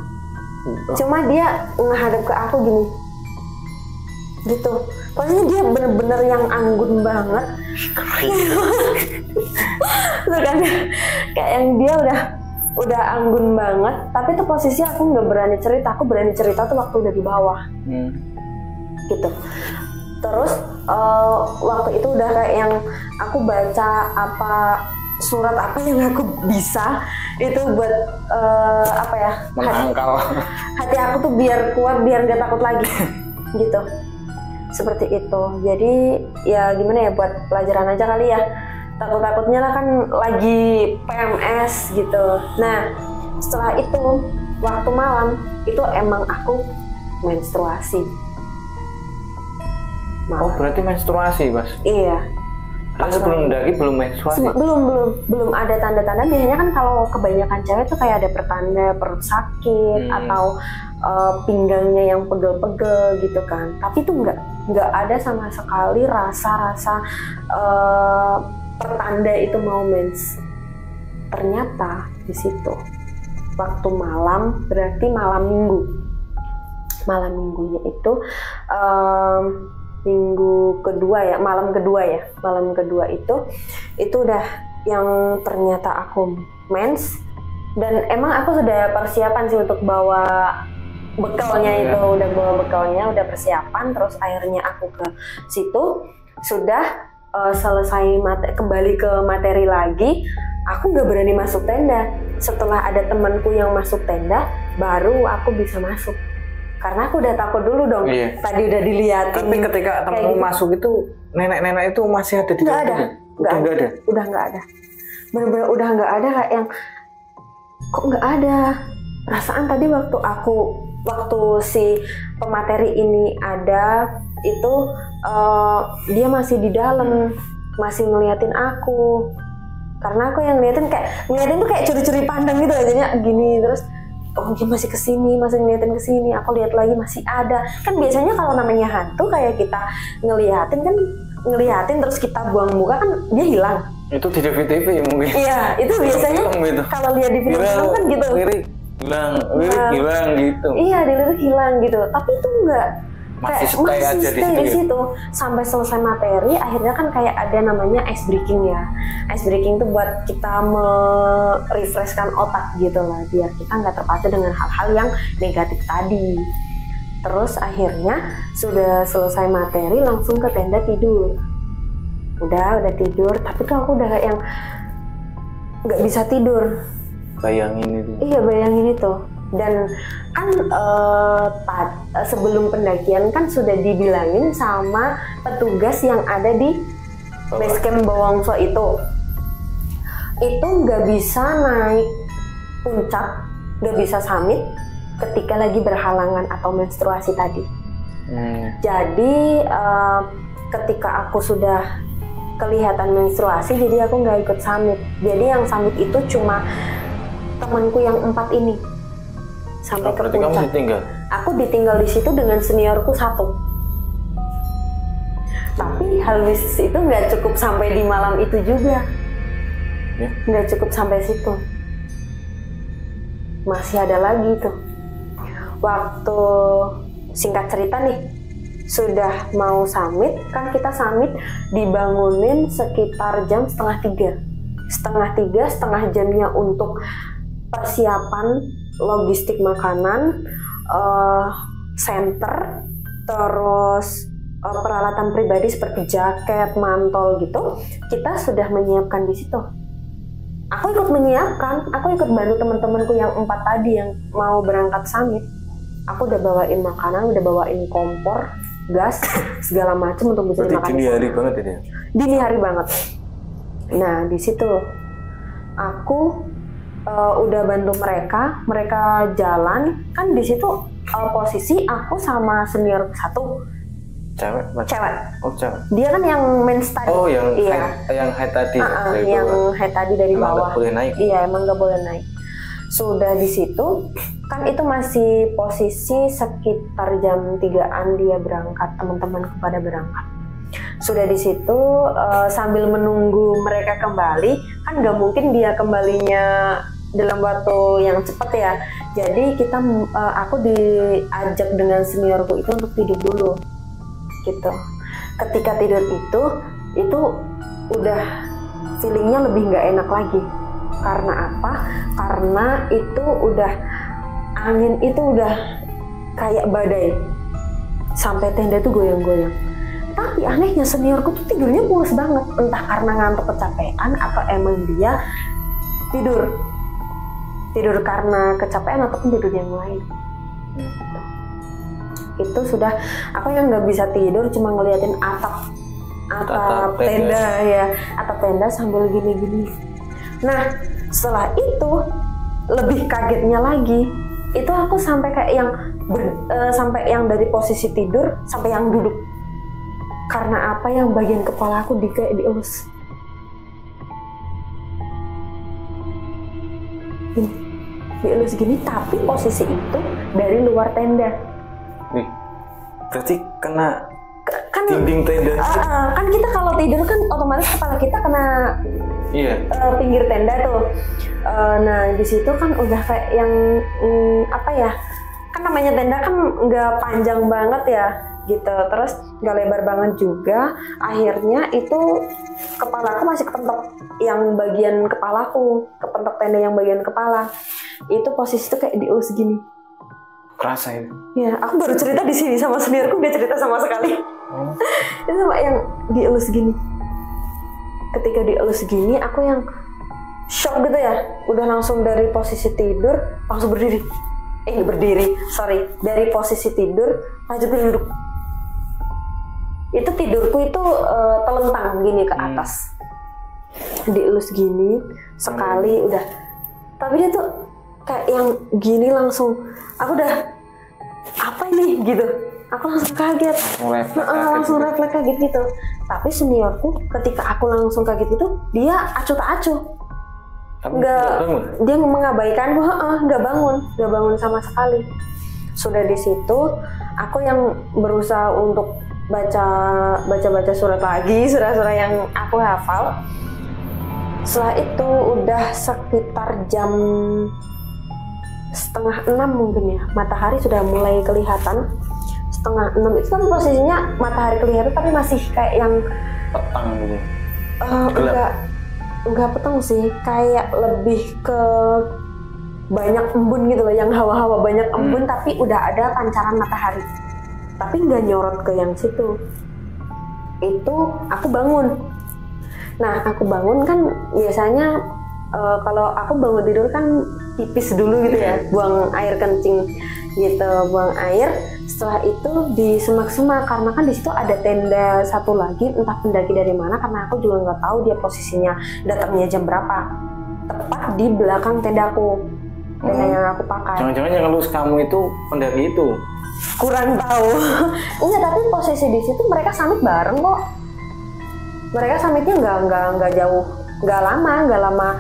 Speaker 1: Cuma dia menghadap ke aku gini, gitu. Pokoknya dia bener-bener yang anggun banget. Tuh kan, kayak yang dia udah anggun banget. Tapi tuh posisi aku nggak berani cerita. Aku berani cerita tuh waktu udah di bawah, gitu. Terus waktu itu udah kayak yang aku baca surat apa yang aku bisa itu buat apa ya,
Speaker 2: menangkal
Speaker 1: hati aku tuh biar kuat, biar gak takut lagi gitu, seperti itu. Jadi ya gimana ya, buat pelajaran aja kali ya, takut-takutnya lah kan lagi PMS gitu. Nah setelah itu waktu malam itu emang aku menstruasi.
Speaker 2: Oh berarti menstruasi Mas?
Speaker 1: Iya.
Speaker 2: Pas sebelum mendaki belum menstruasi?
Speaker 1: Belum ada tanda-tanda. Biasanya kan kalau kebanyakan cewek tuh kayak ada pertanda perut sakit atau pinggangnya yang pegel-pegel gitu kan. Tapi itu nggak ada sama sekali rasa-rasa pertanda itu mau mens. Ternyata di situ waktu malam, berarti malam minggu. Malam minggunya itu minggu kedua ya, malam kedua itu udah yang ternyata aku mens. Dan emang aku sudah persiapan sih untuk bawa bekalnya itu, udah bawa bekalnya, udah persiapan. Terus akhirnya aku ke situ sudah selesai kembali ke materi lagi. Aku nggak berani masuk tenda. Setelah ada temanku yang masuk tenda, baru aku bisa masuk. Karena aku udah takut dulu dong. Iya. Tadi udah dilihatin.
Speaker 2: Tapi ketika temanmu masuk itu, nenek-nenek itu masih ada di dalam? Udah nggak ada.
Speaker 1: Udah nggak ada. Bener-bener udah nggak ada, kayak yang kok nggak ada. Perasaan tadi waktu si pemateri ini ada itu dia masih di dalam, masih ngeliatin aku. Karena aku yang ngeliatin tuh kayak curi-curi pandang gitu, jadinya gini terus. Oh dia masih kesini, masih ngeliatin kesini. Aku lihat lagi masih ada. Kan biasanya kalau namanya hantu kayak kita ngeliatin terus kita buang muka kan dia hilang.
Speaker 2: Itu di TV mungkin.
Speaker 1: Iya, itu biasanya gitu. Kalau lihat di film kan gitu.
Speaker 2: Lirik hilang gitu.
Speaker 1: Iya, dilirik hilang gitu. Tapi itu enggak.
Speaker 2: Masih stay aja di situ.
Speaker 1: Sampai selesai materi, akhirnya kan kayak ada namanya ice breaking ya. Ice breaking itu buat kita merefreshkan otak gitu lah, biar kita nggak terpacu dengan hal-hal yang negatif tadi. Terus akhirnya sudah selesai materi, langsung ke tenda tidur. Udah tidur, tapi tuh aku udah kayak yang nggak bisa tidur.
Speaker 2: Bayangin itu.
Speaker 1: Iya, bayangin itu. Dan kan sebelum pendakian kan sudah dibilangin sama petugas yang ada di base camp Bawongso itu nggak bisa naik puncak, nggak bisa summit ketika lagi berhalangan atau menstruasi tadi. Jadi ketika aku sudah kelihatan menstruasi, jadi aku nggak ikut summit. Jadi yang summit itu cuma temanku yang 4 ini. Sampai ke puncak.
Speaker 2: Kamu ditinggal?
Speaker 1: Aku ditinggal di situ dengan seniorku 1. Tapi hal mistis itu nggak cukup sampai di malam itu juga. Nggak cukup sampai situ. Masih ada lagi tuh. Waktu singkat cerita nih, sudah mau summit, kan kita summit dibangunin sekitar jam setengah 3. Setengah jamnya untuk persiapan logistik makanan, center, terus peralatan pribadi seperti jaket, mantel gitu, kita sudah menyiapkan di situ. Aku ikut menyiapkan, aku ikut bantu teman-temanku yang 4 tadi yang mau berangkat summit. Aku udah bawain makanan, udah bawain kompor, gas, segala macam untuk bisa dimakan.
Speaker 2: Dini hari banget ini.
Speaker 1: Dini hari banget. Nah di situ aku udah bantu mereka jalan. Kan di situ posisi aku sama senior 1. Cewek.
Speaker 2: Oh cewek.
Speaker 1: Dia kan yang mens tadi.
Speaker 2: Oh yang head tadi.
Speaker 1: Yang head tadi dari bawah.
Speaker 2: Emang gak boleh naik.
Speaker 1: Iya emang gak boleh naik. Sudah di situ kan itu masih posisi sekitar jam 3-an dia berangkat, teman-teman kepada berangkat. Sudah di situ sambil menunggu mereka kembali, kan nggak mungkin dia kembalinya dalam waktu yang cepat ya. Jadi aku diajak dengan seniorku itu untuk tidur dulu, gitu. Ketika tidur itu udah feelingnya lebih nggak enak lagi. Karena apa? Karena itu angin itu udah kayak badai, sampai tenda tuh goyang-goyang. Tapi anehnya seniorku tuh tidurnya pulas banget, entah karena ngantuk kecapean atau emang dia tidur karena kecapean ataupun tidur yang lain. Itu sudah aku yang nggak bisa tidur, cuma ngeliatin atap atap tenda ya, atap tenda sambil gini-gini. Nah setelah itu lebih kagetnya lagi, itu aku sampai kayak yang sampai yang dari posisi tidur sampai yang duduk. Karena apa, yang bagian kepala aku kayak dielus. Gini, dielus gini, tapi posisi itu dari luar tenda.
Speaker 2: Berarti kena
Speaker 1: Kan
Speaker 2: dinding tenda.
Speaker 1: kan kita kalau tidur kan otomatis kepala kita kena pinggir tenda tuh. Nah di situ kan udah kayak yang apa ya, kan namanya tenda kan nggak panjang banget ya gitu, terus nggak lebar banget juga. Akhirnya itu kepalaku masih kepentok yang bagian kepalaku, kepentok tenda yang bagian kepala. Itu posisi tuh kayak dielus gini.
Speaker 2: Kerasa itu?
Speaker 1: Ya, aku baru cerita di sini sama seniorku, dia cerita sama sekali. Itu sama yang dielus gini. Ketika dielus gini, aku yang shock gitu ya. Udah langsung dari posisi tidur langsung berdiri. Dari posisi tidur lanjut duduk. Itu tidurku itu telentang gini ke atas. Dielus gini sekali udah. Tapi dia tuh kayak yang gini langsung, aku udah apa ini gitu, aku langsung kaget, langsung refleks kaget gitu. Tapi seniorku ketika aku langsung kaget gitu, dia acuh tak acuh, dia mengabaikan, nggak bangun sama sekali. Sudah di situ aku yang berusaha untuk baca surat lagi, surah-surah yang aku hafal. Setelah itu udah sekitar jam 5:30 mungkin ya, matahari sudah mulai kelihatan. 5:30 itu kan posisinya matahari kelihatan tapi masih kayak yang
Speaker 2: petang gitu.
Speaker 1: Enggak petang sih, kayak lebih ke banyak embun gitu loh, yang hawa-hawa banyak embun tapi udah ada pancaran matahari. Tapi nggak nyorot ke yang situ. Itu aku bangun. Nah, aku bangun kan biasanya kalau aku bangun tidur kan pipis dulu gitu ya, buang air kencing gitu, buang air. Setelah itu di semak-semak, karena kan di situ ada tenda satu lagi, entah pendaki dari mana, karena aku juga nggak tahu dia posisinya datangnya jam berapa. Tepat di belakang tendaku, tenda yang aku pakai.
Speaker 2: Jangan-jangan yang ngelus kamu itu pendaki itu?
Speaker 1: Kurang tahu. Enggak, tapi posisi di situ mereka summit bareng kok. Mereka summitnya nggak jauh, nggak lama.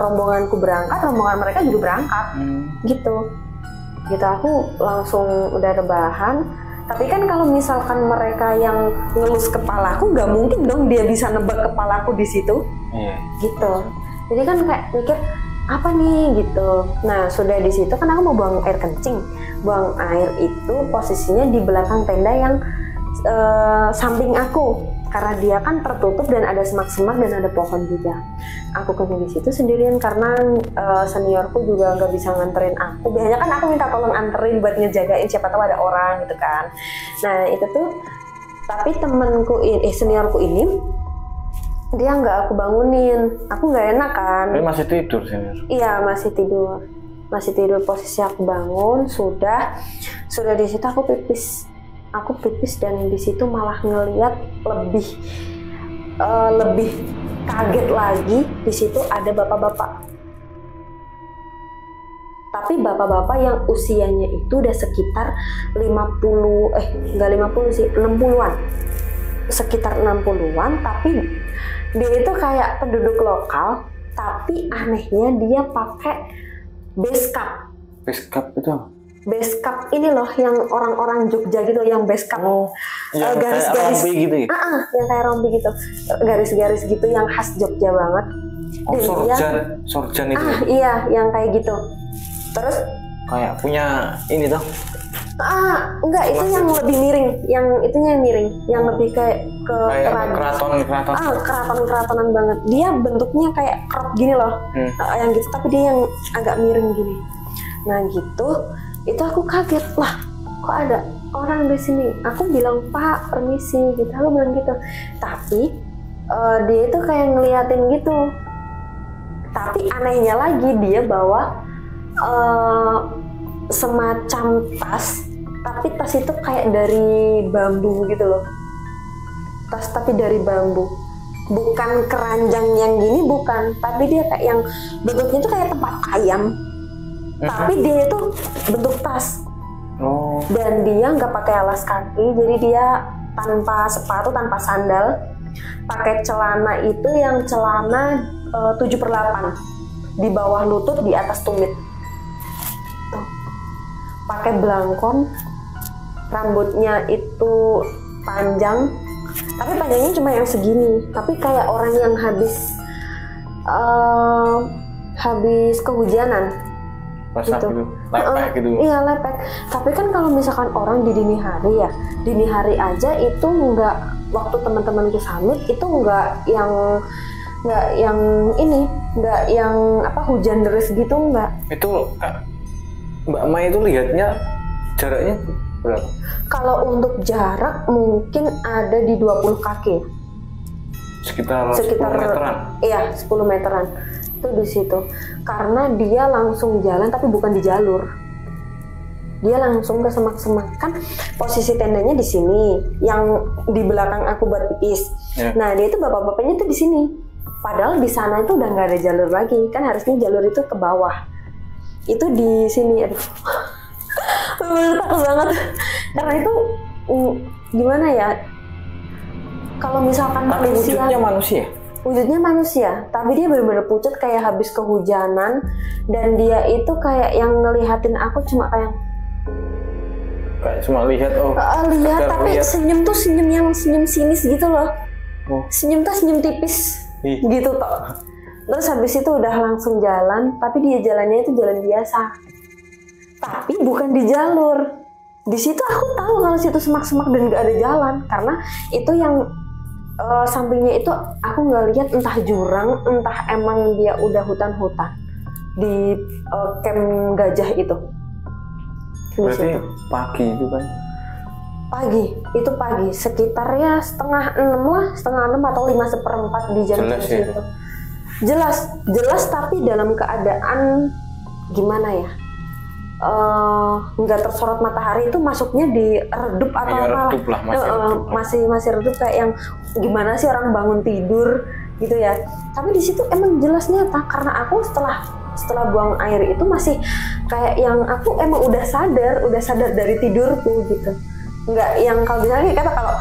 Speaker 1: Rombonganku berangkat, rombongan mereka juga berangkat, gitu aku langsung udah rebahan. Tapi kan kalau misalkan mereka yang ngelus kepalaku, nggak mungkin dong dia bisa nebak kepalaku di situ, gitu. Jadi kan kayak mikir apa nih gitu. Nah sudah di situ kan aku mau buang air kencing, buang air itu posisinya di belakang tenda yang samping aku. Karena dia kan tertutup dan ada semak-semak dan ada pohon juga. Aku kencing di situ sendirian karena seniorku juga nggak bisa nganterin aku. Biasanya kan aku minta tolong anterin buat ngejagain, siapa tahu ada orang gitu kan. Nah itu tuh, tapi temenku seniorku ini dia nggak aku bangunin. Aku nggak enak kan.
Speaker 2: Tapi masih tidur senior? Iya
Speaker 1: masih tidur. Posisi aku bangun sudah di situ aku pipis dan di situ malah ngelihat lebih kaget lagi. Di situ ada bapak-bapak, tapi bapak-bapak yang usianya itu udah sekitar 60-an, sekitar 60-an. Tapi dia itu kayak penduduk lokal, tapi anehnya dia pakai base cap.
Speaker 2: Base cap itu apa?
Speaker 1: Base cap ini loh yang orang-orang Jogja gitu, yang base cap,
Speaker 2: garis-garis gitu ya?
Speaker 1: Yang kayak rompi gitu, garis-garis gitu yang khas Jogja banget.
Speaker 2: Sorjan itu?
Speaker 1: Iya, yang kayak gitu. Terus
Speaker 2: kayak punya ini toh?
Speaker 1: Enggak, itu yang lebih miring, yang itunya yang miring, yang lebih kayak
Speaker 2: keraton.
Speaker 1: Keratonan banget. Dia bentuknya kayak crop gini loh, yang gitu, tapi dia yang agak miring gini. Nah gitu. Itu aku kaget, lah kok ada orang di sini. Aku bilang, Pak permisi gitu, aku bilang gitu. Tapi dia itu kayak ngeliatin gitu. Tapi anehnya lagi dia bawa semacam tas, tapi tas itu kayak dari bambu gitu loh. tas tapi dari bambu, bukan keranjang yang gini, bukan, tapi dia kayak yang bentuknya itu kayak tempat ayam, tapi dia itu bentuk tas. Dan dia nggak pakai alas kaki, jadi dia tanpa sepatu, tanpa sandal, pakai celana itu yang celana 7/8 di bawah lutut, di atas tumit. Tuh. Pakai belangkon, rambutnya itu panjang, tapi panjangnya cuma yang segini, tapi kayak orang yang habis kehujanan.
Speaker 2: Basah gitu, lepek gitu.
Speaker 1: Iya, lepek. Tapi kan kalau misalkan orang di dini hari ya, dini hari aja itu nggak, waktu teman-temanku summit itu nggak yang hujan deras gitu, nggak.
Speaker 2: Itu Mbak Mai itu lihatnya jaraknya berapa? Kalau
Speaker 1: untuk jarak mungkin ada di 20 kaki.
Speaker 2: Sekitar 10 meteran?
Speaker 1: Iya, 10 meteran. Itu di situ. Karena dia langsung jalan tapi bukan di jalur. Dia langsung ke semak-semak. Kan posisi tendanya di sini, yang di belakang aku buat pipis. Yeah. Nah, dia itu bapak-bapaknya tuh di sini. Padahal di sana itu udah nggak ada jalur lagi. Kan harusnya jalur itu ke bawah. Itu di sini, aduh. Takut banget. Karena itu gimana ya? Kalau misalkan wujudnya manusia, tapi dia benar-benar pucat kayak habis kehujanan, dan dia itu kayak yang ngelihatin aku cuma kayak
Speaker 2: cuma lihat
Speaker 1: tapi lihat. Senyum tuh senyum yang senyum sinis gitu loh. Senyum tuh senyum tipis gitu toh. Terus habis itu udah langsung jalan, tapi dia jalannya itu jalan biasa, tapi bukan di jalur. Di situ aku tahu kalau situ semak-semak dan gak ada jalan, karena itu yang sampingnya itu aku nggak lihat entah jurang, entah emang dia udah hutan-hutan di camp gajah itu.
Speaker 2: Berarti pagi itu kan?
Speaker 1: Pagi sekitar ya 5:30 lah, 5:30 atau 5:15 di jam itu. Jelas tapi dalam keadaan gimana ya? Nggak tersorot matahari, itu masuknya di redup atau masih redup, kayak yang gimana sih orang bangun tidur gitu ya. Tapi di situ emang jelas nyata, karena aku setelah buang air itu masih kayak yang aku emang udah sadar dari tidurku gitu. Nggak yang kalau misalnya kata kalau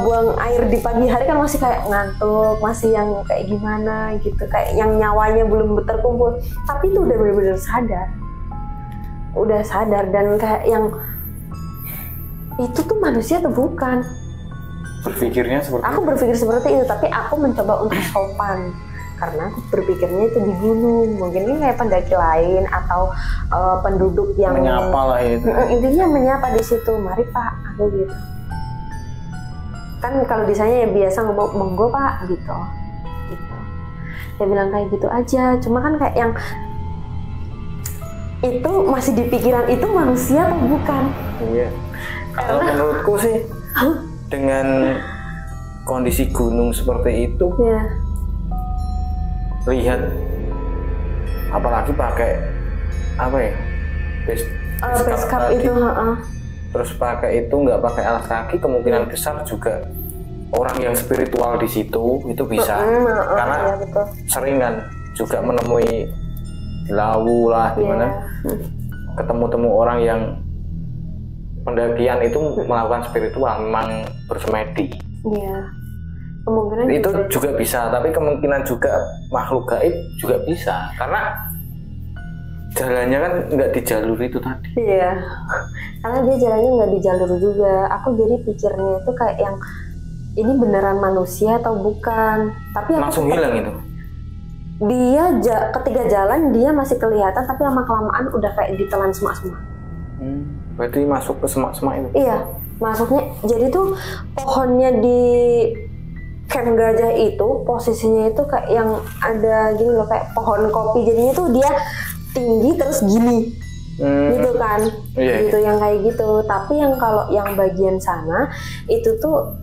Speaker 1: buang air di pagi hari kan masih kayak ngantuk, masih yang kayak gimana gitu, kayak yang nyawanya belum terkumpul. Tapi itu udah benar-benar sadar dan kayak yang itu tuh manusia atau bukan?
Speaker 2: Berpikirnya seperti
Speaker 1: aku berpikir seperti itu, tapi aku mencoba untuk sopan karena aku berpikirnya itu di gunung, mungkin ini kayak pendaki lain atau penduduk yang
Speaker 2: menyapa lah itu.
Speaker 1: Intinya menyapa di situ, mari Pak, aku gitu. Kan kalau di sana ya biasa ngomong monggo Pak gitu. Dia bilang kayak gitu aja, cuma kan kayak yang itu masih di pikiran, itu manusia atau bukan?
Speaker 2: Iya. Kalau menurutku sih dengan kondisi gunung seperti itu, lihat apalagi pakai apa ya,
Speaker 1: base cap itu,
Speaker 2: terus pakai itu nggak pakai alas kaki, kemungkinan besar juga orang yang spiritual di situ itu bisa, karena sering kan juga menemui di Lawu lah gimana, ketemu orang yang pendakian itu melakukan spiritual, memang bersemedi.
Speaker 1: Iya. Kemungkinan
Speaker 2: itu juga bisa, tapi kemungkinan juga makhluk gaib juga bisa, karena jalannya kan nggak di jalur itu tadi.
Speaker 1: Iya, karena dia jalannya nggak di jalur juga. Aku jadi pikirnya itu kayak yang ini beneran manusia atau bukan, tapi
Speaker 2: langsung hilang itu.
Speaker 1: Dia ketika jalan dia masih kelihatan, tapi lama kelamaan udah kayak ditelan semak-semak.
Speaker 2: Berarti masuk ke semak-semak itu?
Speaker 1: Iya, masuknya. Jadi tuh pohonnya di camp gajah itu posisinya itu kayak yang ada gini loh, kayak pohon kopi. Jadinya tuh dia tinggi terus gini, gitu kan? Gitu yang kayak gitu. Tapi yang kalau yang bagian sana itu tuh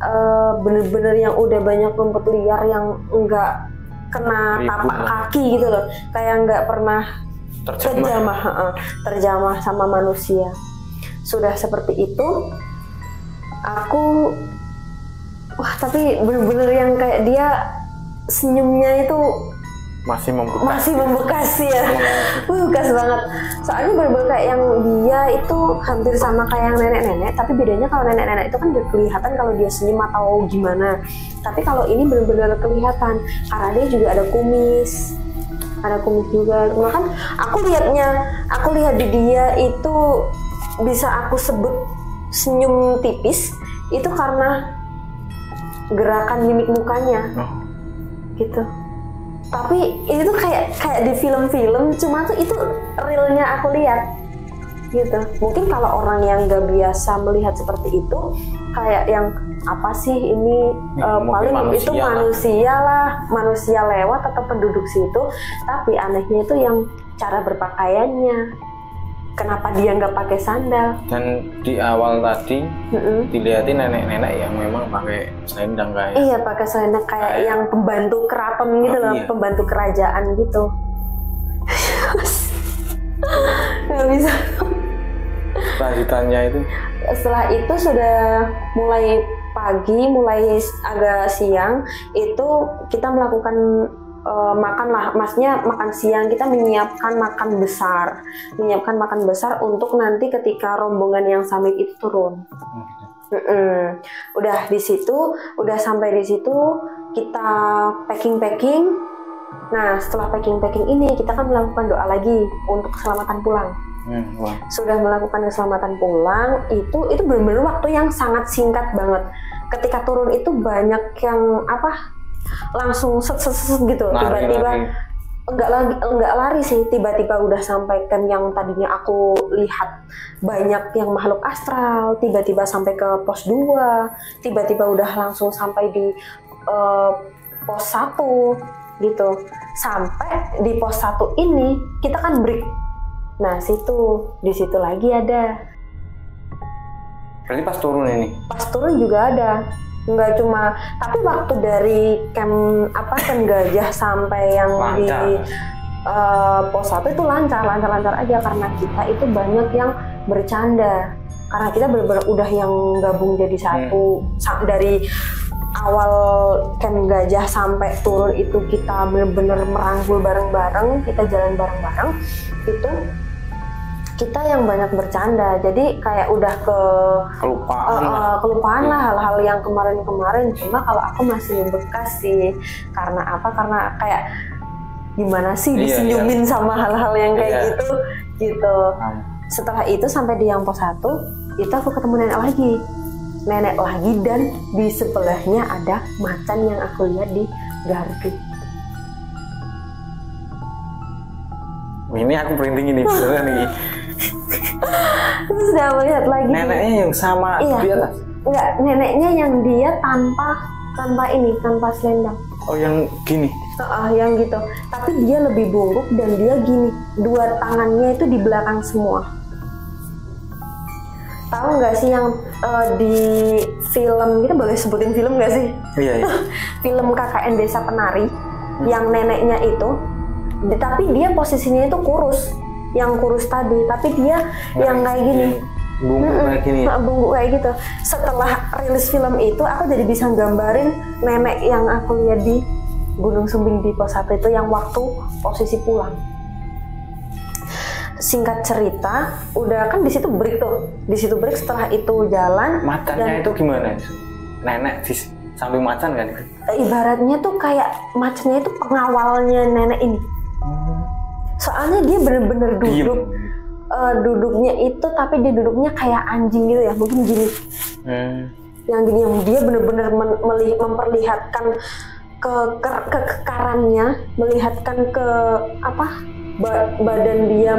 Speaker 1: bener-bener yang udah banyak rumput liar yang enggak kena tapak kaki gitu loh, kayak nggak pernah terjamah sama manusia. Sudah seperti itu, aku tapi bener-bener yang kayak dia senyumnya itu
Speaker 2: masih
Speaker 1: membekas ya. Membekas banget. Soalnya bener-bener kayak yang dia itu hampir sama kayak yang nenek-nenek, tapi bedanya kalau nenek-nenek itu kan udah kelihatan kalau dia senyum atau gimana. Tapi kalau ini bener-bener kelihatan karena dia juga ada kumis. Ada kumis juga. Cuma kan aku lihat di dia itu bisa aku sebut senyum tipis itu karena gerakan mimik mukanya. Gitu. Tapi itu kayak di film-film, cuma tuh itu realnya aku lihat gitu. Mungkin kalau orang yang nggak biasa melihat seperti itu kayak yang apa sih ini paling itu manusia lewat atau penduduk situ. Tapi anehnya itu yang cara berpakaiannya, kenapa dia nggak pakai sandal.
Speaker 2: Dan di awal tadi dilihatin nenek-nenek yang memang pakai selendang kayak.
Speaker 1: Iya, pakai selendang kayak yang pembantu keraton gitu loh, iya. Pembantu kerajaan gitu. Nggak bisa.
Speaker 2: Lanjutannya itu?
Speaker 1: Setelah itu sudah mulai pagi, mulai agak siang, itu kita melakukan makan lah, maksudnya makan siang. Kita menyiapkan makan besar untuk nanti ketika rombongan yang summit itu turun. Udah sampai di situ kita packing. Nah, setelah packing ini kita kan melakukan doa lagi untuk keselamatan pulang. Sudah melakukan keselamatan pulang, itu benar-benar waktu yang sangat singkat banget. Ketika turun itu banyak yang langsung set gitu, tiba-tiba enggak lari sih, tiba-tiba udah sampai camp yang tadinya aku lihat banyak yang makhluk astral, tiba-tiba sampai ke pos 2, tiba-tiba udah langsung sampai di pos 1 gitu. Sampai di pos 1 ini kita kan break. Nah, di situ lagi ada.
Speaker 2: Berarti pas turun ini? Pas turun juga ada.
Speaker 1: Nggak cuma, tapi waktu dari camp Gajah sampai yang lancar. Di pos 1 itu lancar aja karena kita itu banyak yang bercanda. Karena kita benar-benar udah yang gabung jadi satu. Dari awal camp Gajah sampai turun itu kita benar-benar merangkul bareng-bareng, kita jalan bareng-bareng. Itu kita yang banyak bercanda, jadi kayak udah kelupaan lah hal-hal yang kemarin. Cuma kalau aku masih bekas sih, karena karena kayak gimana sih disenyumin sama hal-hal yang kayak gitu. Setelah itu sampai di yang pos 1 itu aku ketemu nenek lagi dan di sebelahnya ada macan yang aku lihat di gardu.
Speaker 2: Ini aku printing ini beneran nih.
Speaker 1: Terus udah melihat lagi
Speaker 2: neneknya yang sama di atas?
Speaker 1: Enggak, neneknya yang dia tanpa selendang.
Speaker 2: Oh, yang gini?
Speaker 1: Yang gitu. Tapi dia lebih bungkuk dan dia gini, dua tangannya itu di belakang semua. Tahu nggak sih yang di film, kita boleh sebutin film nggak sih?
Speaker 2: Iya.
Speaker 1: Film KKN Desa Penari, yang neneknya itu, tapi dia posisinya itu kurus. Yang kurus tadi, tapi dia yang kayak gini, bungkuk kayak gitu. Setelah rilis film itu, aku jadi bisa gambarin nenek yang aku lihat di Gunung Sumbing di pos 1 itu yang waktu posisi pulang. Singkat cerita, udah kan di situ break tuh. Di situ break, setelah itu jalan.
Speaker 2: Macannya itu gimana? Nenek di samping macan kan?
Speaker 1: Ibaratnya tuh kayak macannya itu pengawalnya nenek ini. Soalnya dia bener-bener duduk, duduknya itu, tapi dia duduknya kayak anjing gitu ya, mungkin gini. Yang gini, yang dia bener-bener memperlihatkan kekekarannya, melihatkan ke badan dia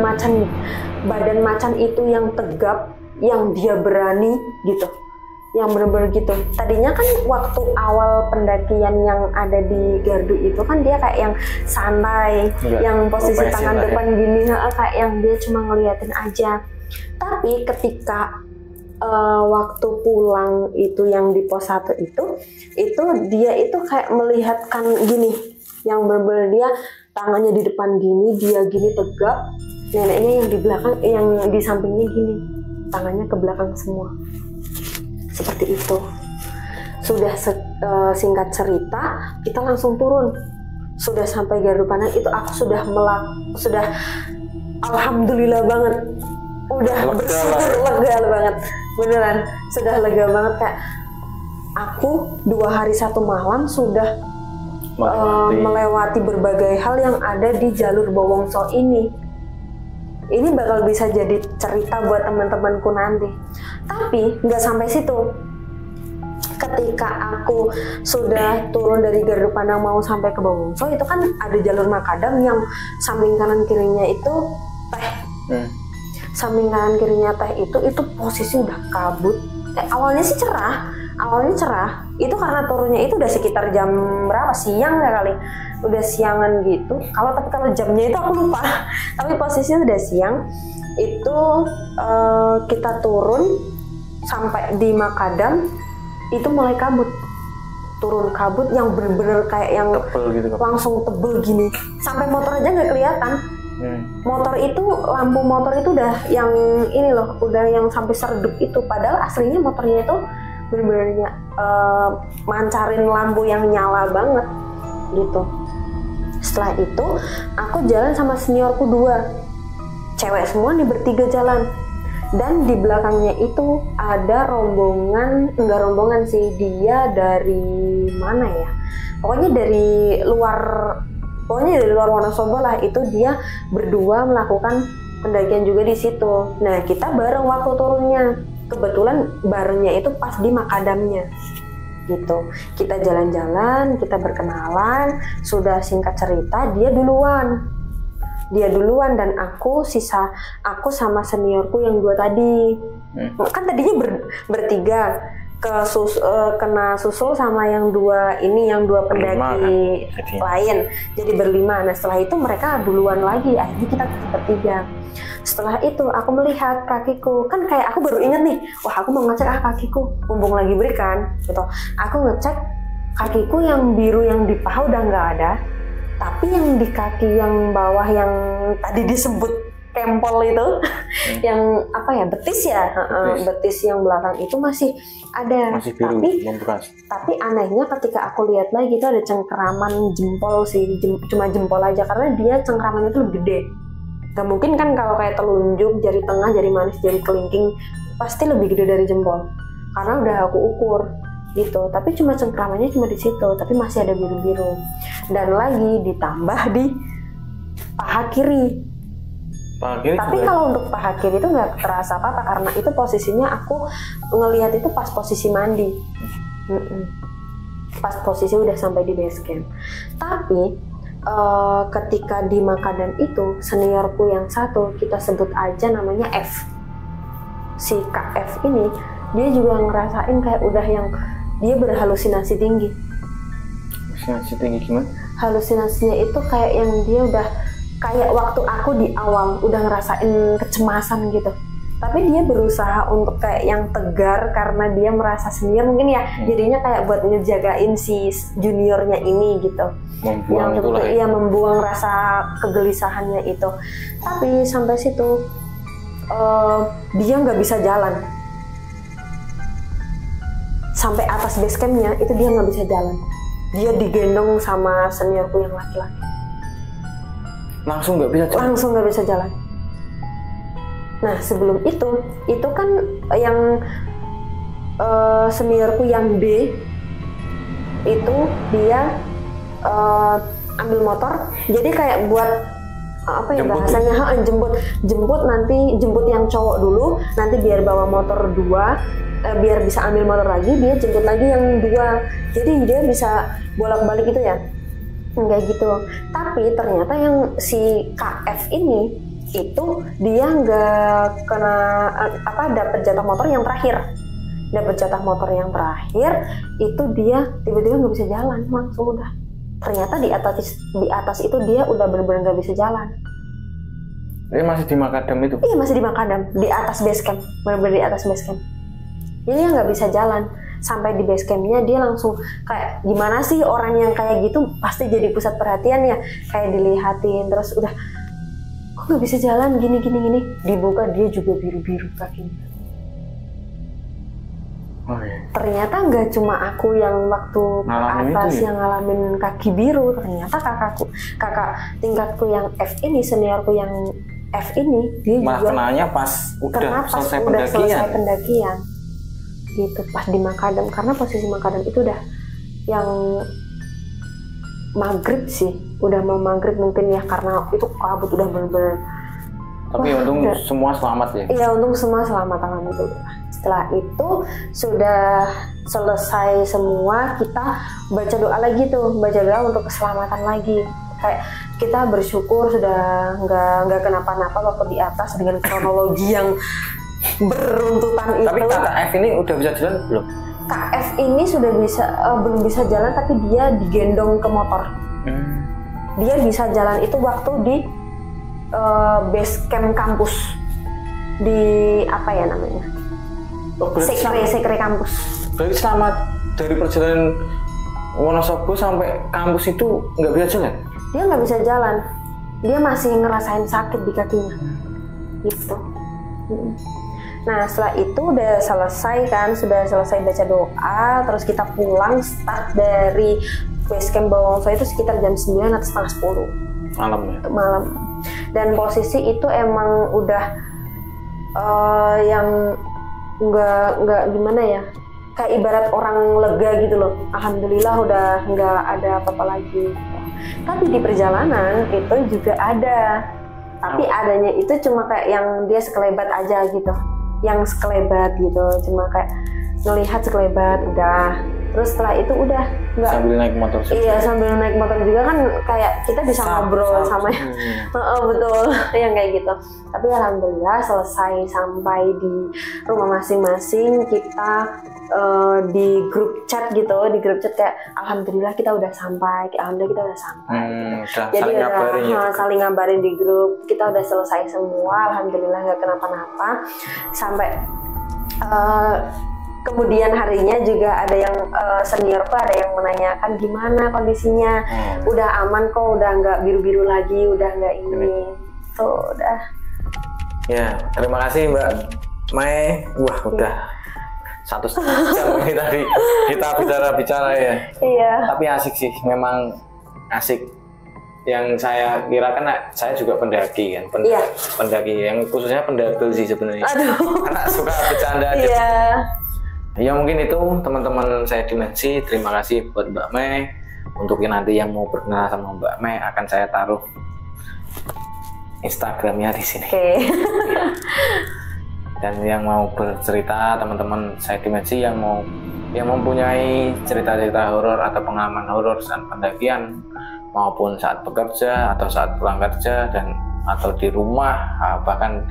Speaker 1: badan macan itu yang tegap, yang dia berani gitu. Yang bener-bener gitu. Tadinya kan waktu awal pendakian yang ada di gardu itu kan dia kayak yang santai, yang posisi tangan depan gini, kayak yang dia cuma ngeliatin aja. Tapi ketika waktu pulang itu yang di pos 1 itu dia itu kayak melihatkan gini, yang bener-bener dia tangannya di depan gini, dia gini tegap, neneknya yang di belakang, yang di sampingnya gini, tangannya ke belakang semua. Seperti itu. Sudah singkat cerita, kita langsung turun. Sudah sampai gardu pandang itu aku sudah alhamdulillah banget, udah bersyukur, lega banget, beneran sudah lega banget. Kayak aku 2 hari 1 malam sudah melewati berbagai hal yang ada di jalur Bowongso ini. Ini bakal bisa jadi cerita buat teman-temanku nanti. Tapi nggak sampai situ. Ketika aku sudah turun dari gardu pandang mau sampai ke Bowongso, itu kan ada jalur makadam yang samping kanan kirinya itu teh. Samping kanan kirinya teh itu posisi udah kabut. Awalnya sih cerah, itu karena turunnya itu udah sekitar jam berapa, siang ya kali, udah siangan gitu. Kalau jamnya itu aku lupa, tapi posisinya udah siang. Itu kita turun sampai di makadam itu mulai kabut, turun kabut yang bener-bener kayak yang tebel gitu, langsung tebel gini, sampai motor aja nggak kelihatan. Motor itu, lampu motor itu udah yang ini loh, udah yang sampai seredup itu, padahal aslinya motornya itu bener-bener mancarin lampu yang nyala banget gitu. Setelah itu aku jalan sama seniorku 2, cewek semua nih, bertiga jalan. Dan di belakangnya itu ada enggak rombongan sih, dia dari mana ya, pokoknya dari luar Wonosobo lah. Itu dia berdua melakukan pendakian juga di situ. Nah, kita bareng waktu turunnya, kebetulan barengnya itu pas di makadamnya gitu. Kita jalan-jalan, kita berkenalan, sudah singkat cerita dia duluan dan aku sama seniorku yang 2 tadi. Kan tadinya bertiga, kena susul sama yang 2 pendaki lain, jadi berlima. Nah, setelah itu mereka duluan lagi, akhirnya kita bertiga. Setelah itu aku melihat kakiku, kan kayak aku baru inget nih, wah aku mau ngecek kakiku, mumpung lagi break kan gitu. Aku ngecek kakiku, yang biru yang di paha udah nggak ada, tapi yang di kaki yang bawah yang tadi disebut kempol itu, yang apa ya, betis ya, betis yang belakang itu masih ada, masih biru, tapi anehnya ketika aku lihat lagi itu ada cengkeraman jempol sih, cuma jempol aja, karena dia cengkeramannya itu lebih gede. Gak mungkin kan kalau kayak telunjuk, jari tengah, jari manis, jari kelingking pasti lebih gede dari jempol, karena udah aku ukur gitu. Tapi cuma cengkramannya cuma di situ, tapi masih ada biru-biru, dan lagi ditambah di paha kiri. Tapi kalau untuk paha kiri itu nggak terasa apa-apa, karena itu posisinya aku ngelihat itu pas posisi mandi, pas posisi udah sampai di base camp. Tapi ketika di makadam itu, seniorku yang 1, kita sebut aja namanya F, si Kak F ini, dia juga ngerasain kayak udah yang dia berhalusinasi tinggi. Halusinasi tinggi gimana? Halusinasinya itu kayak yang dia udah kayak waktu aku di awal udah ngerasain kecemasan gitu, tapi dia berusaha untuk kayak yang tegar karena dia merasa senior mungkin ya, jadinya kayak buat ngejagain si juniornya ini gitu, membuang rasa kegelisahannya itu. Tapi sampai situ dia nggak bisa jalan. Sampai atas base campnya itu dia nggak bisa jalan. Dia digendong sama seniorku yang laki-laki. Langsung nggak bisa jalan. Nah, sebelum itu kan yang seniorku yang D itu dia ambil motor. Jadi kayak buat apa ya bahasanya, jemput nanti, jemput yang cowok dulu, nanti biar bawa motor 2. Biar bisa ambil motor lagi, dia jemput lagi yang 2, jadi dia bisa bolak-balik gitu ya, enggak gitu. Tapi ternyata yang si KF ini itu dia nggak kena dapat jatah motor yang terakhir, itu dia tiba-tiba nggak bisa jalan, langsung udah. Ternyata di atas itu dia udah benar-benar nggak bisa jalan.
Speaker 2: Dia masih di makadam itu?
Speaker 1: Iya, masih di makadam, di atas base camp, benar-benar di atas base camp. Jadi dia nggak bisa jalan. Sampai di base campnya dia langsung kayak, gimana sih orang yang kayak gitu pasti jadi pusat perhatian ya, kayak dilihatin terus udah, kok nggak bisa jalan gini, dibuka dia juga biru-biru kakinya. Ternyata nggak cuma aku yang waktu atas yang ngalamin kaki biru, ternyata kakak tingkatku yang F ini, seniorku yang F ini, dia juga
Speaker 2: kenanya pas udah selesai
Speaker 1: pendakian gitu, pas di Makadam, karena posisi Makadam itu udah yang maghrib sih, udah mau maghrib mungkin ya, karena itu kabut udah bener-bener.
Speaker 2: Tapi untung semua selamat ya?
Speaker 1: Iya, untung semua selamat, alhamdulillah. Setelah itu sudah selesai semua, kita baca doa lagi tuh, baca doa untuk keselamatan lagi. Kayak kita bersyukur sudah nggak kenapa-napa waktu di atas dengan kronologi yang beruntutan itu.
Speaker 2: Tapi KF ini udah bisa jalan belum?
Speaker 1: KF ini sudah bisa, belum bisa jalan, tapi dia digendong ke motor. Dia bisa jalan itu waktu di base camp kampus di apa ya namanya? Sekre kampus.
Speaker 2: Berarti selamat dari perjalanan Wonosobo sampai kampus itu nggak bisa jalan?
Speaker 1: Dia nggak bisa jalan, dia masih ngerasain sakit di kakinya, gitu. Nah setelah itu udah selesai kan, sudah selesai baca doa, terus kita pulang, start dari base camp Bawongso itu sekitar jam 9 atau setengah 10
Speaker 2: malam ya?
Speaker 1: Malam. Dan posisi itu emang udah yang nggak gimana ya, kayak ibarat orang lega gitu loh. Alhamdulillah udah nggak ada apa-apa lagi. Tapi di perjalanan itu juga ada, tapi adanya itu cuma kayak yang dia sekelebat aja gitu, yang sekelebat gitu, cuma kayak ngelihat sekelebat udah. Terus setelah itu udah nggak,
Speaker 2: sambil naik motor juga.
Speaker 1: Iya, sambil naik motor juga kan, kayak kita bisa ngobrol sama betul yang kayak gitu. Tapi alhamdulillah selesai sampai di rumah masing-masing, kita di grup chat gitu, di grup chat kayak alhamdulillah kita udah sampai, alhamdulillah kita udah sampai gitu. Jadi udah saling ngabarin di grup, kita udah selesai semua, alhamdulillah nggak kenapa-napa. Sampai kemudian harinya juga ada yang seniorku ada yang menanyakan gimana kondisinya, udah aman kok, udah nggak biru-biru lagi, udah nggak ini, tuh udah.
Speaker 2: Ya, terima kasih Mbak Mae. Wah udah 1,5 jam ini tadi kita bicara-bicara ya.
Speaker 1: Iya.
Speaker 2: Tapi asik sih, memang asik. Yang saya kira kan, saya juga pendaki kan, pendaki yang khususnya pendaki sih sebenarnya. Karena suka bercanda aja.
Speaker 1: Iya.
Speaker 2: Ya mungkin itu teman-teman saya Dimensi. Terima kasih buat Mbak Mae. Untuk yang nanti yang mau berkenalan sama Mbak Mae, akan saya taruh Instagramnya di sini. Dan yang mau bercerita, teman-teman saya Dimensi yang mempunyai cerita-cerita horor atau pengalaman horor saat pendakian maupun saat bekerja atau saat pulang kerja dan atau di rumah, bahkan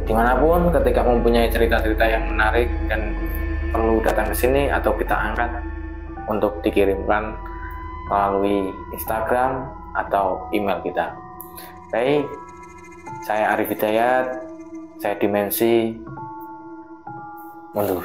Speaker 2: dimanapun, ketika mempunyai cerita-cerita yang menarik dan perlu datang ke sini atau kita angkat untuk dikirimkan melalui Instagram atau email kita. Baik, saya Arif Hidayat, saya Dimensi, mundur.